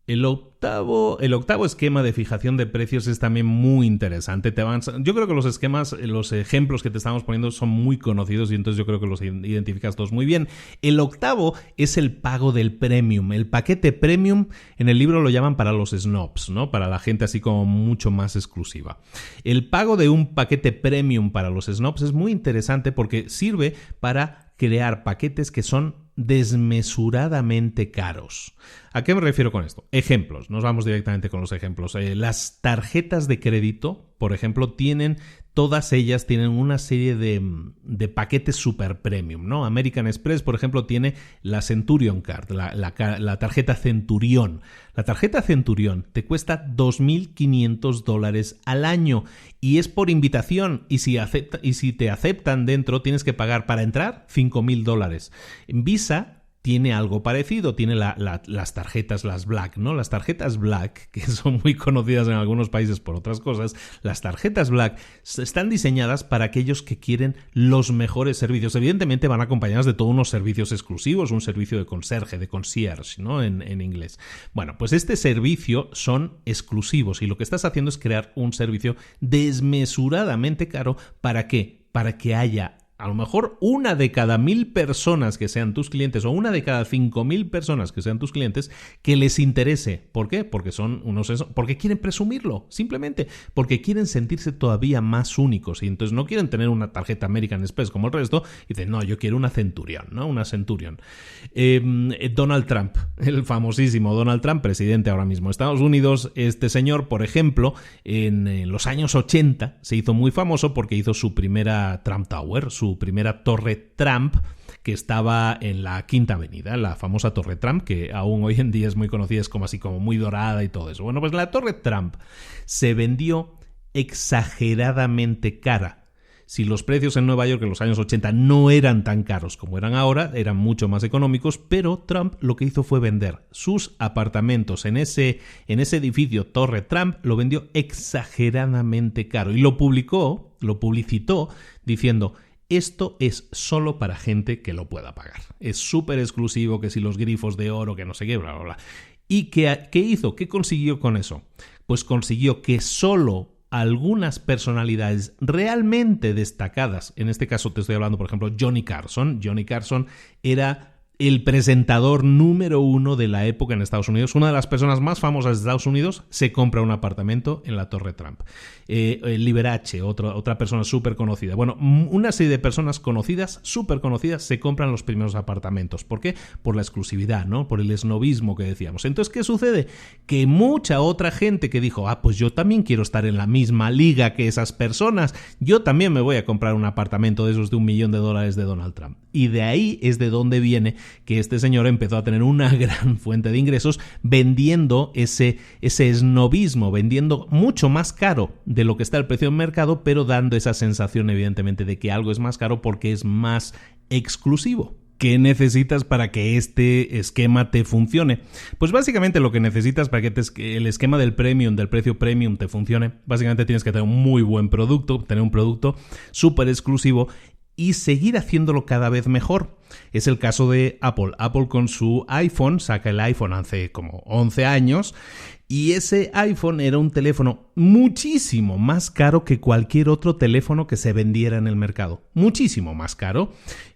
El octavo esquema de fijación de precios es también muy interesante. Yo creo que los ejemplos que te estamos poniendo son muy conocidos y entonces yo creo que los identificas todos muy bien. El octavo es el pago del premium. El paquete premium en el libro lo llaman para los snobs, ¿no? Para la gente así como mucho más exclusiva. El pago de un paquete premium para los snobs es muy interesante porque sirve para crear paquetes que son desmesuradamente caros. ¿A qué me refiero con esto? Ejemplos. Nos vamos directamente con los ejemplos. Las tarjetas de crédito, por ejemplo, todas ellas tienen una serie de paquetes super premium, ¿no? American Express, por ejemplo, tiene la Centurion Card, la tarjeta Centurión. La tarjeta Centurión te cuesta $2,500 al año y es por invitación, y si te aceptan dentro tienes que pagar para entrar $5,000. Visa tiene algo parecido, tiene las tarjetas, las Black, ¿no? Las tarjetas Black, que son muy conocidas en algunos países por otras cosas, las tarjetas Black están diseñadas para aquellos que quieren los mejores servicios. Evidentemente van acompañadas de todos unos servicios exclusivos, un servicio de conserje, de concierge, ¿no? En inglés. Bueno, pues este servicio son exclusivos y lo que estás haciendo es crear un servicio desmesuradamente caro. ¿Para qué? Para que haya a lo mejor una de cada 1,000 personas que sean tus clientes o una de cada 5,000 personas que sean tus clientes que les interese. ¿Por qué? Porque porque quieren presumirlo, simplemente porque quieren sentirse todavía más únicos y entonces no quieren tener una tarjeta American Express como el resto y dicen, no, yo quiero una Centurion, ¿no? Una Centurion. Donald Trump, el famosísimo Donald Trump, presidente ahora mismo de Estados Unidos, este señor, por ejemplo, en los años 80 se hizo muy famoso porque hizo su primera Trump Tower, su primera torre Trump, que estaba en la Quinta Avenida, la famosa Torre Trump, que aún hoy en día es muy conocida, es como así como muy dorada y todo eso. Bueno, pues la Torre Trump se vendió exageradamente cara. Si los precios en Nueva York en los años 80 no eran tan caros como eran ahora, eran mucho más económicos, pero Trump lo que hizo fue vender sus apartamentos en ese edificio Torre Trump, lo vendió exageradamente caro y lo publicitó diciendo: esto es solo para gente que lo pueda pagar. Es súper exclusivo, que si los grifos de oro, que no sé qué, bla, bla, bla. ¿Y qué hizo? ¿Qué consiguió con eso? Pues consiguió que solo algunas personalidades realmente destacadas, en este caso te estoy hablando, por ejemplo, Johnny Carson. Johnny Carson era el presentador número 1 de la época en Estados Unidos, una de las personas más famosas de Estados Unidos, se compra un apartamento en la Torre Trump. Liberace, otra persona súper conocida. Bueno, una serie de personas conocidas, súper conocidas, se compran los primeros apartamentos. ¿Por qué? Por la exclusividad, ¿no? Por el esnobismo que decíamos. Entonces, ¿qué sucede? Que mucha otra gente que dijo: pues yo también quiero estar en la misma liga que esas personas, yo también me voy a comprar un apartamento de esos de $1 millón de Donald Trump. Y de ahí es de donde viene que este señor empezó a tener una gran fuente de ingresos vendiendo ese esnobismo, vendiendo mucho más caro de lo que está el precio en mercado, pero dando esa sensación evidentemente de que algo es más caro porque es más exclusivo. ¿Qué necesitas para que este esquema te funcione? Pues básicamente lo que necesitas para que el esquema del precio premium te funcione, básicamente tienes que tener un muy buen producto, tener un producto súper exclusivo y seguir haciéndolo cada vez mejor. Es el caso de Apple. Apple con su iPhone, saca el iPhone hace como 11 años y ese iPhone era un teléfono muchísimo más caro que cualquier otro teléfono que se vendiera en el mercado. Muchísimo más caro.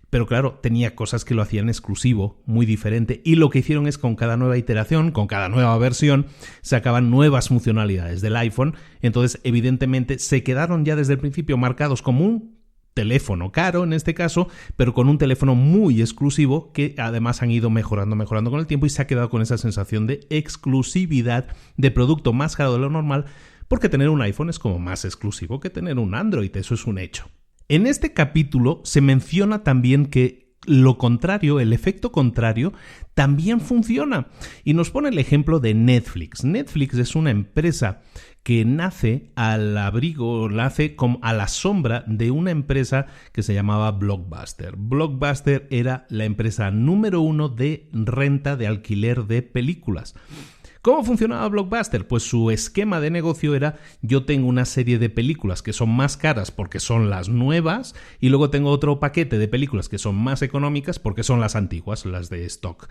Pero claro, tenía cosas que lo hacían exclusivo, muy diferente, y lo que hicieron es con cada nueva iteración, con cada nueva versión, sacaban nuevas funcionalidades del iPhone. Entonces, evidentemente, se quedaron ya desde el principio marcados como un teléfono caro en este caso, pero con un teléfono muy exclusivo que además han ido mejorando con el tiempo y se ha quedado con esa sensación de exclusividad, de producto más caro de lo normal, porque tener un iPhone es como más exclusivo que tener un Android, eso es un hecho. En este capítulo se menciona también que lo contrario, el efecto contrario, también funciona. Y nos pone el ejemplo de Netflix. Netflix es una empresa que nace al abrigo, nace como a la sombra de una empresa que se llamaba Blockbuster. Blockbuster era la empresa número 1 de renta de alquiler de películas. ¿Cómo funcionaba Blockbuster? Pues su esquema de negocio era: yo tengo una serie de películas que son más caras porque son las nuevas y luego tengo otro paquete de películas que son más económicas porque son las antiguas, las de stock.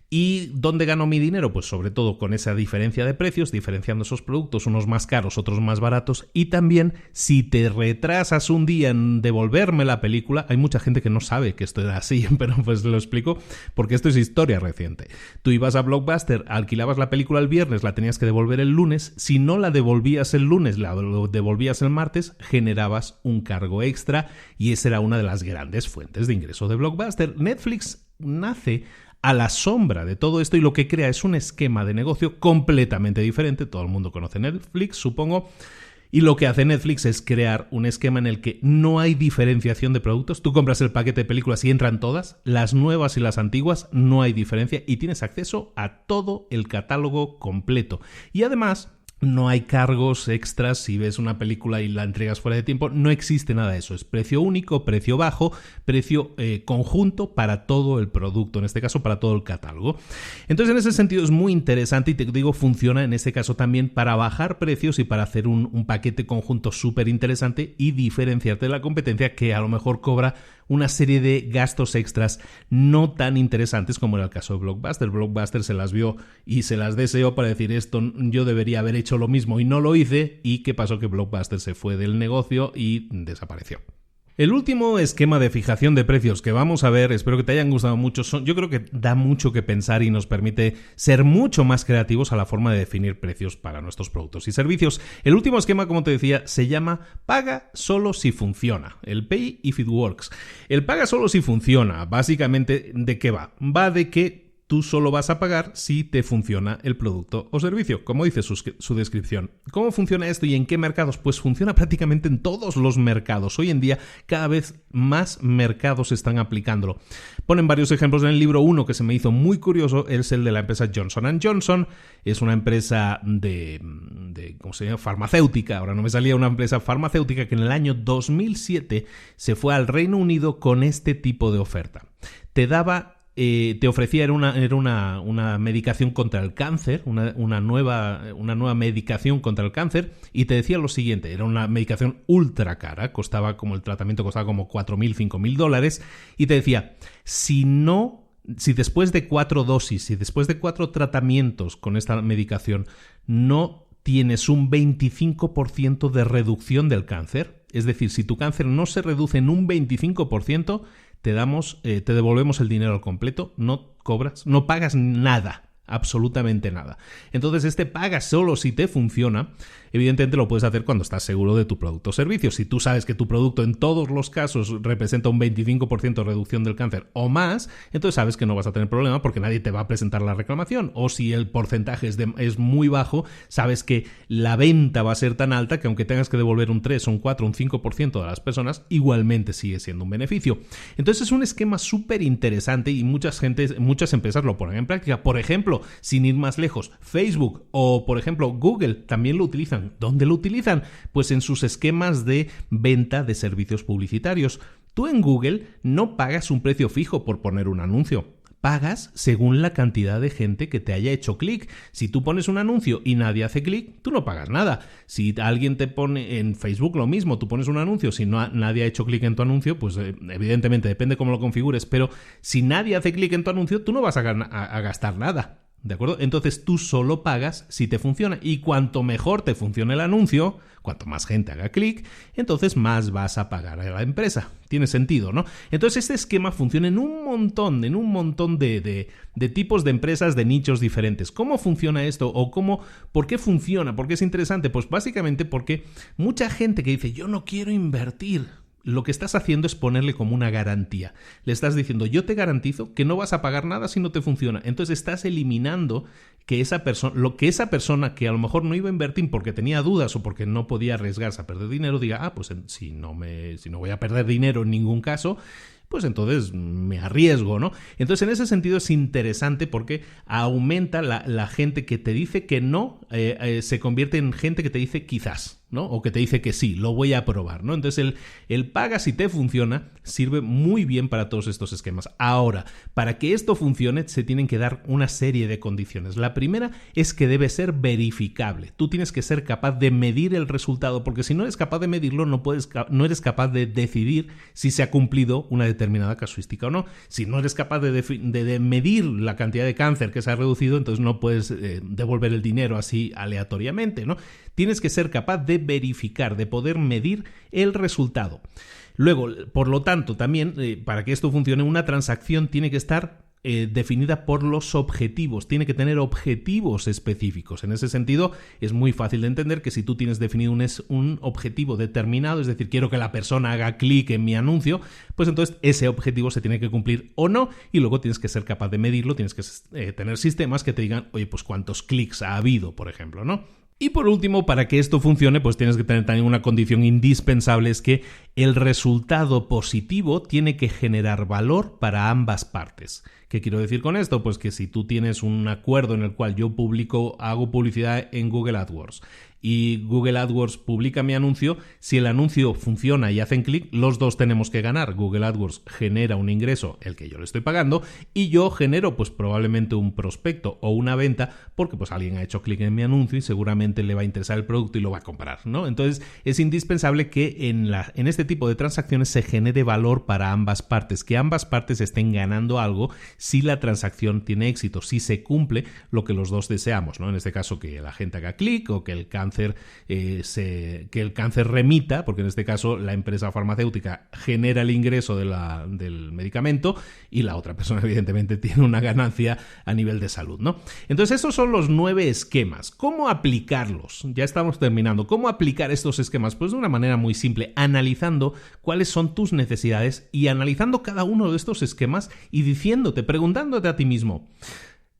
¿Y dónde gano mi dinero? Pues sobre todo con esa diferencia de precios, diferenciando esos productos, unos más caros, otros más baratos, y también si te retrasas un día en devolverme la película, hay mucha gente que no sabe que esto era así, pero pues lo explico porque esto es historia reciente. Tú ibas a Blockbuster, alquilabas la película el viernes, la tenías que devolver el lunes, si no la devolvías el lunes, la devolvías el martes, generabas un cargo extra y esa era una de las grandes fuentes de ingreso de Blockbuster. Netflix nace a la sombra de todo esto y lo que crea es un esquema de negocio completamente diferente. Todo el mundo conoce Netflix, supongo. Y lo que hace Netflix es crear un esquema en el que no hay diferenciación de productos. Tú compras el paquete de películas y entran todas, las nuevas y las antiguas, no hay diferencia y tienes acceso a todo el catálogo completo. Y además, no hay cargos extras si ves una película y la entregas fuera de tiempo, no existe nada de eso, es precio único, precio bajo, precio conjunto para todo el producto, en este caso para todo el catálogo. Entonces en ese sentido es muy interesante y te digo, funciona en este caso también para bajar precios y para hacer un paquete conjunto súper interesante y diferenciarte de la competencia que a lo mejor cobra una serie de gastos extras no tan interesantes como era el caso de Blockbuster. Blockbuster se las vio y se las deseó para decir: esto yo debería haber hecho lo mismo y no lo hice. ¿Y qué pasó? Que Blockbuster se fue del negocio y desapareció. El último esquema de fijación de precios que vamos a ver, espero que te hayan gustado mucho, yo creo que da mucho que pensar y nos permite ser mucho más creativos a la forma de definir precios para nuestros productos y servicios. El último esquema, como te decía, se llama paga solo si funciona, el pay if it works. El paga solo si funciona, básicamente, ¿de qué va? Va de que tú solo vas a pagar si te funciona el producto o servicio, como dice su descripción. ¿Cómo funciona esto y en qué mercados? Pues funciona prácticamente en todos los mercados. Hoy en día cada vez más mercados están aplicándolo. Ponen varios ejemplos en el libro. Uno que se me hizo muy curioso es el de la empresa Johnson & Johnson. Es una empresa de ¿cómo se llama? Farmacéutica. Ahora no me salía una empresa farmacéutica que en el año 2007 se fue al Reino Unido con este tipo de oferta. Te ofrecía, era una medicación contra el cáncer, una nueva medicación contra el cáncer, y te decía lo siguiente: era una medicación ultra cara, el tratamiento costaba como $4.000, $5.000, y te decía, si después de 4 dosis, si después de 4 tratamientos con esta medicación no tienes un 25% de reducción del cáncer, es decir, si tu cáncer no se reduce en un 25%, te devolvemos el dinero al completo, no pagas nada, absolutamente nada. Entonces pagas solo si te funciona. Evidentemente lo puedes hacer cuando estás seguro de tu producto o servicio. Si tú sabes que tu producto en todos los casos representa un 25% de reducción del cáncer o más, entonces sabes que no vas a tener problema porque nadie te va a presentar la reclamación. O si el porcentaje es muy bajo, sabes que la venta va a ser tan alta que aunque tengas que devolver un 3, un 4, un 5% de las personas, igualmente sigue siendo un beneficio. Entonces es un esquema súper interesante y muchas empresas lo ponen en práctica. Por ejemplo, sin ir más lejos, Facebook o por ejemplo Google también lo utilizan. ¿Dónde lo utilizan? Pues en sus esquemas de venta de servicios publicitarios. Tú en Google no pagas un precio fijo por poner un anuncio. Pagas según la cantidad de gente que te haya hecho clic. Si tú pones un anuncio y nadie hace clic, tú no pagas nada. Si alguien te pone en Facebook lo mismo, tú pones un anuncio, si nadie ha hecho clic en tu anuncio, pues evidentemente depende cómo lo configures, pero si nadie hace clic en tu anuncio, tú no vas a gastar nada. ¿De acuerdo? Entonces tú solo pagas si te funciona, y cuanto mejor te funcione el anuncio, cuanto más gente haga clic, entonces más vas a pagar a la empresa. Tiene sentido, ¿no? Entonces este esquema funciona en un montón de tipos de empresas, de nichos diferentes. ¿Cómo funciona esto? ¿O por qué funciona? ¿Por qué es interesante? Pues básicamente porque mucha gente que dice, yo no quiero invertir, lo que estás haciendo es ponerle como una garantía. Le estás diciendo, yo te garantizo que no vas a pagar nada si no te funciona. Entonces estás eliminando que esa persona que a lo mejor no iba a invertir porque tenía dudas o porque no podía arriesgarse a perder dinero, diga, pues si no voy a perder dinero en ningún caso, pues entonces me arriesgo, ¿no? Entonces en ese sentido es interesante porque aumenta la gente que te dice que no, se convierte en gente que te dice quizás, ¿no? O que te dice que sí, lo voy a probar, ¿no? Entonces el paga si te funciona sirve muy bien para todos estos esquemas. Ahora, para que esto funcione se tienen que dar una serie de condiciones. La primera es que debe ser verificable. Tú tienes que ser capaz de medir el resultado, porque si no eres capaz de medirlo no eres capaz de decidir si se ha cumplido una determinada casuística o no. Si no eres capaz de medir la cantidad de cáncer que se ha reducido, entonces no puedes devolver el dinero así aleatoriamente, ¿no? Tienes que ser capaz de verificar, de poder medir el resultado. Luego, por lo tanto, también para que esto funcione, una transacción tiene que estar definida por los objetivos, tiene que tener objetivos específicos. En ese sentido, es muy fácil de entender que si tú tienes definido un objetivo determinado, es decir, quiero que la persona haga clic en mi anuncio, pues entonces ese objetivo se tiene que cumplir o no, y luego tienes que ser capaz de medirlo, tienes que tener sistemas que te digan, oye, pues cuántos clics ha habido, por ejemplo, ¿no? Y por último, para que esto funcione, pues tienes que tener también una condición indispensable, es que el resultado positivo tiene que generar valor para ambas partes. ¿Qué quiero decir con esto? Pues que si tú tienes un acuerdo en el cual yo hago publicidad en Google AdWords y Google AdWords publica mi anuncio, si el anuncio funciona y hacen clic, los dos tenemos que ganar. Google AdWords genera un ingreso, el que yo le estoy pagando, y yo genero pues probablemente un prospecto o una venta porque pues alguien ha hecho clic en mi anuncio y seguramente le va a interesar el producto y lo va a comprar, ¿no? Entonces es indispensable que en este tipo de transacciones se genere valor para ambas partes, que ambas partes estén ganando algo si la transacción tiene éxito, si se cumple lo que los dos deseamos, ¿no? En este caso que la gente haga clic o que el cáncer cáncer que el cáncer remita, porque en este caso la empresa farmacéutica genera el ingreso del medicamento y la otra persona evidentemente tiene una ganancia a nivel de salud, ¿no? Entonces esos son los 9 esquemas. ¿Cómo aplicarlos? Ya estamos terminando. ¿Cómo aplicar estos esquemas? Pues de una manera muy simple, analizando cuáles son tus necesidades y analizando cada uno de estos esquemas y preguntándote a ti mismo,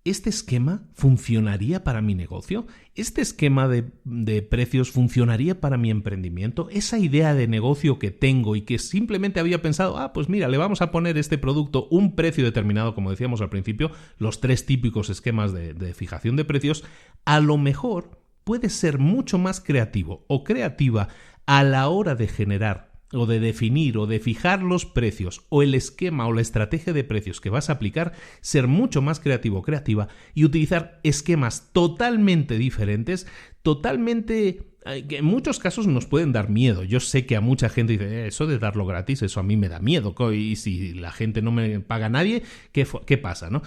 ¿este esquema funcionaría para mi negocio? ¿Este esquema de precios funcionaría para mi emprendimiento? Esa idea de negocio que tengo y que simplemente había pensado, pues mira, le vamos a poner este producto un precio determinado, como decíamos al principio, los 3 típicos esquemas de fijación de precios, a lo mejor puedes ser mucho más creativo o creativa a la hora de generar o de definir o de fijar los precios o el esquema o la estrategia de precios que vas a aplicar, ser mucho más creativo o creativa y utilizar esquemas totalmente diferentes, que en muchos casos nos pueden dar miedo. Yo sé que a mucha gente dice, eso de darlo gratis, eso a mí me da miedo, y si la gente no me paga a nadie, ¿qué pasa, no?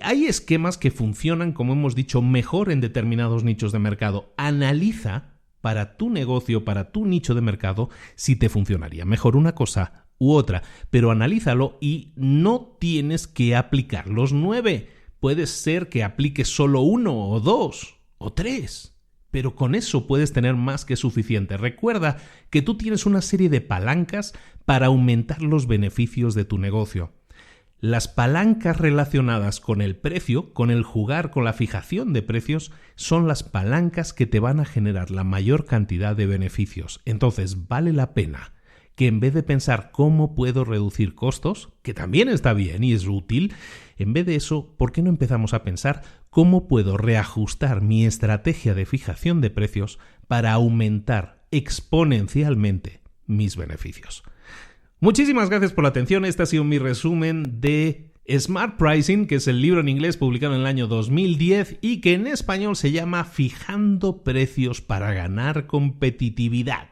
Hay esquemas que funcionan, como hemos dicho, mejor en determinados nichos de mercado. Analiza para tu negocio, para tu nicho de mercado, si te funcionaría mejor una cosa u otra, pero analízalo y no tienes que aplicar los 9. Puede ser que apliques solo 1 o 2 o 3, pero con eso puedes tener más que suficiente. Recuerda que tú tienes una serie de palancas para aumentar los beneficios de tu negocio. Las palancas relacionadas con el precio, con el jugar, con la fijación de precios, son las palancas que te van a generar la mayor cantidad de beneficios. Entonces, vale la pena que en vez de pensar cómo puedo reducir costos, que también está bien y es útil, en vez de eso, ¿por qué no empezamos a pensar cómo puedo reajustar mi estrategia de fijación de precios para aumentar exponencialmente mis beneficios? Muchísimas gracias por la atención. Este ha sido mi resumen de Smart Pricing, que es el libro en inglés publicado en el año 2010 y que en español se llama Fijando precios para ganar competitividad.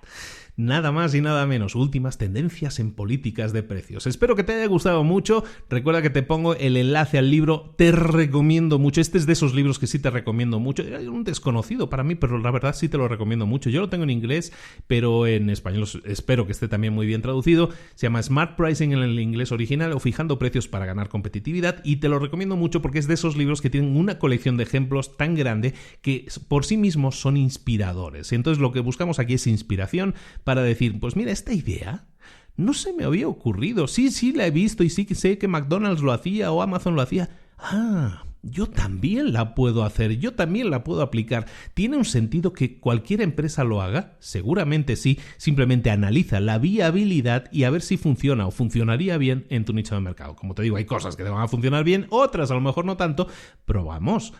Nada más y nada menos, últimas tendencias en políticas de precios. Espero que te haya gustado mucho. Recuerda que te pongo el enlace al libro. Te recomiendo mucho. Este es de esos libros que sí te recomiendo mucho. Era un desconocido para mí, pero la verdad sí te lo recomiendo mucho. Yo lo tengo en inglés, pero en español espero que esté también muy bien traducido. Se llama Smart Pricing en el inglés original o Fijando precios para ganar competitividad, y te lo recomiendo mucho porque es de esos libros que tienen una colección de ejemplos tan grande que por sí mismos son inspiradores. Entonces lo que buscamos aquí es inspiración para decir, pues mira, esta idea no se me había ocurrido. Sí la he visto y sí que sé que McDonald's lo hacía o Amazon lo hacía. Yo también la puedo hacer, yo también la puedo aplicar. ¿Tiene un sentido que cualquier empresa lo haga? Seguramente sí. Simplemente analiza la viabilidad y a ver si funciona o funcionaría bien en tu nicho de mercado. Como te digo, hay cosas que te van a funcionar bien, otras a lo mejor no tanto. Probamos,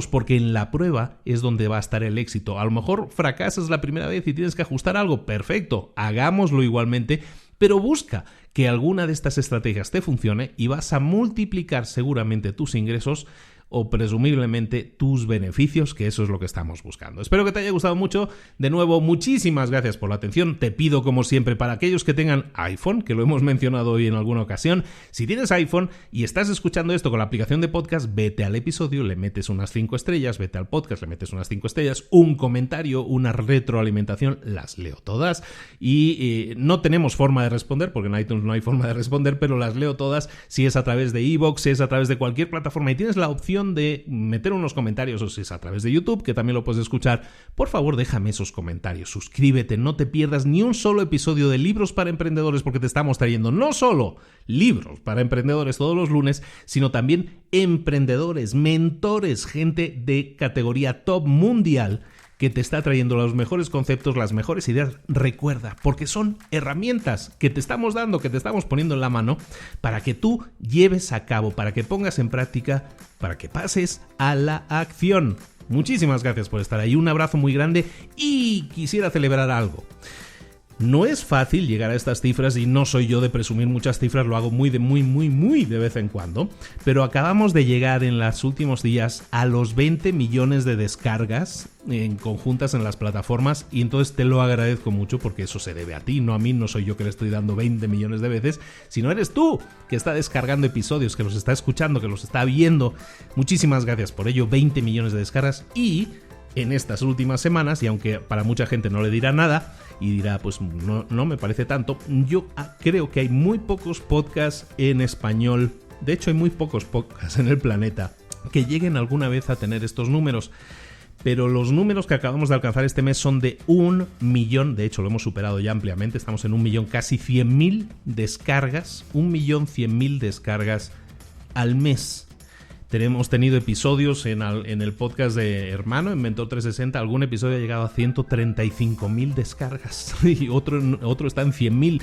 porque en la prueba es donde va a estar el éxito. A lo mejor fracasas la primera vez y tienes que ajustar algo. Perfecto, hagámoslo igualmente. Pero busca que alguna de estas estrategias te funcione y vas a multiplicar seguramente tus ingresos o presumiblemente tus beneficios, que eso es lo que estamos buscando. Espero que te haya gustado mucho. De nuevo, muchísimas gracias por la atención. Te pido, como siempre, para aquellos que tengan iPhone, que lo hemos mencionado hoy en alguna ocasión, si tienes iPhone y estás escuchando esto con la aplicación de podcast, vete al episodio, le metes unas 5 estrellas, vete al podcast, le metes unas 5 estrellas, un comentario, una retroalimentación, las leo todas y no tenemos forma de responder, porque en iTunes no hay forma de responder, pero las leo todas si es a través de iVoox, si es a través de cualquier plataforma y tienes la opción de meter unos comentarios, o si es a través de YouTube, que también lo puedes escuchar. Por favor, déjame esos comentarios, suscríbete, no te pierdas ni un solo episodio de Libros para Emprendedores, porque te estamos trayendo no solo libros para emprendedores todos los lunes, sino también emprendedores, mentores, gente de categoría top mundial que te está trayendo los mejores conceptos, las mejores ideas. Recuerda, porque son herramientas que te estamos dando, que te estamos poniendo en la mano para que tú lleves a cabo, para que pongas en práctica, para que pases a la acción. Muchísimas gracias por estar ahí, un abrazo muy grande y quisiera celebrar algo. No es fácil llegar a estas cifras y no soy yo de presumir muchas cifras, lo hago muy de vez en cuando, pero acabamos de llegar en los últimos días a los 20 millones de descargas conjuntas en las plataformas y entonces te lo agradezco mucho porque eso se debe a ti, no a mí, no soy yo que le estoy dando 20 millones de veces, sino eres tú que está descargando episodios, que los está escuchando, que los está viendo. Muchísimas gracias por ello, 20 millones de descargas y en estas últimas semanas, y aunque para mucha gente no le dirá nada y dirá, pues no me parece tanto, yo creo que hay muy pocos podcasts en español, de hecho hay muy pocos podcasts en el planeta que lleguen alguna vez a tener estos números. Pero los números que acabamos de alcanzar este mes son de 1 millón, de hecho lo hemos superado ya ampliamente, estamos en 1 millón, casi 100.000 descargas, 1.100.000 descargas al mes. Hemos tenido episodios en el podcast de Hermano, en Mentor 360, algún episodio ha llegado a 135.000 descargas y otro está en 100.000.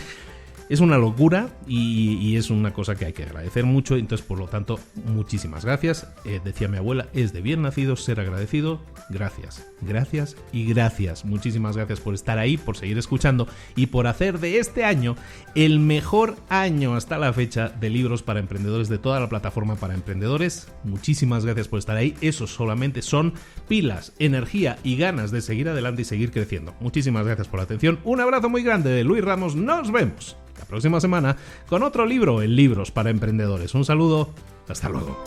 Es una locura y es una cosa que hay que agradecer mucho, entonces por lo tanto muchísimas gracias. Decía mi abuela, es de bien nacido ser agradecido. Gracias, gracias y gracias. Muchísimas gracias por estar ahí, por seguir escuchando y por hacer de este año el mejor año hasta la fecha de libros para emprendedores de toda la plataforma para emprendedores. Muchísimas gracias por estar ahí. Eso solamente son pilas, energía y ganas de seguir adelante y seguir creciendo. Muchísimas gracias por la atención. Un abrazo muy grande de Luis Ramos. Nos vemos la próxima semana con otro libro en Libros para Emprendedores. Un saludo, hasta luego.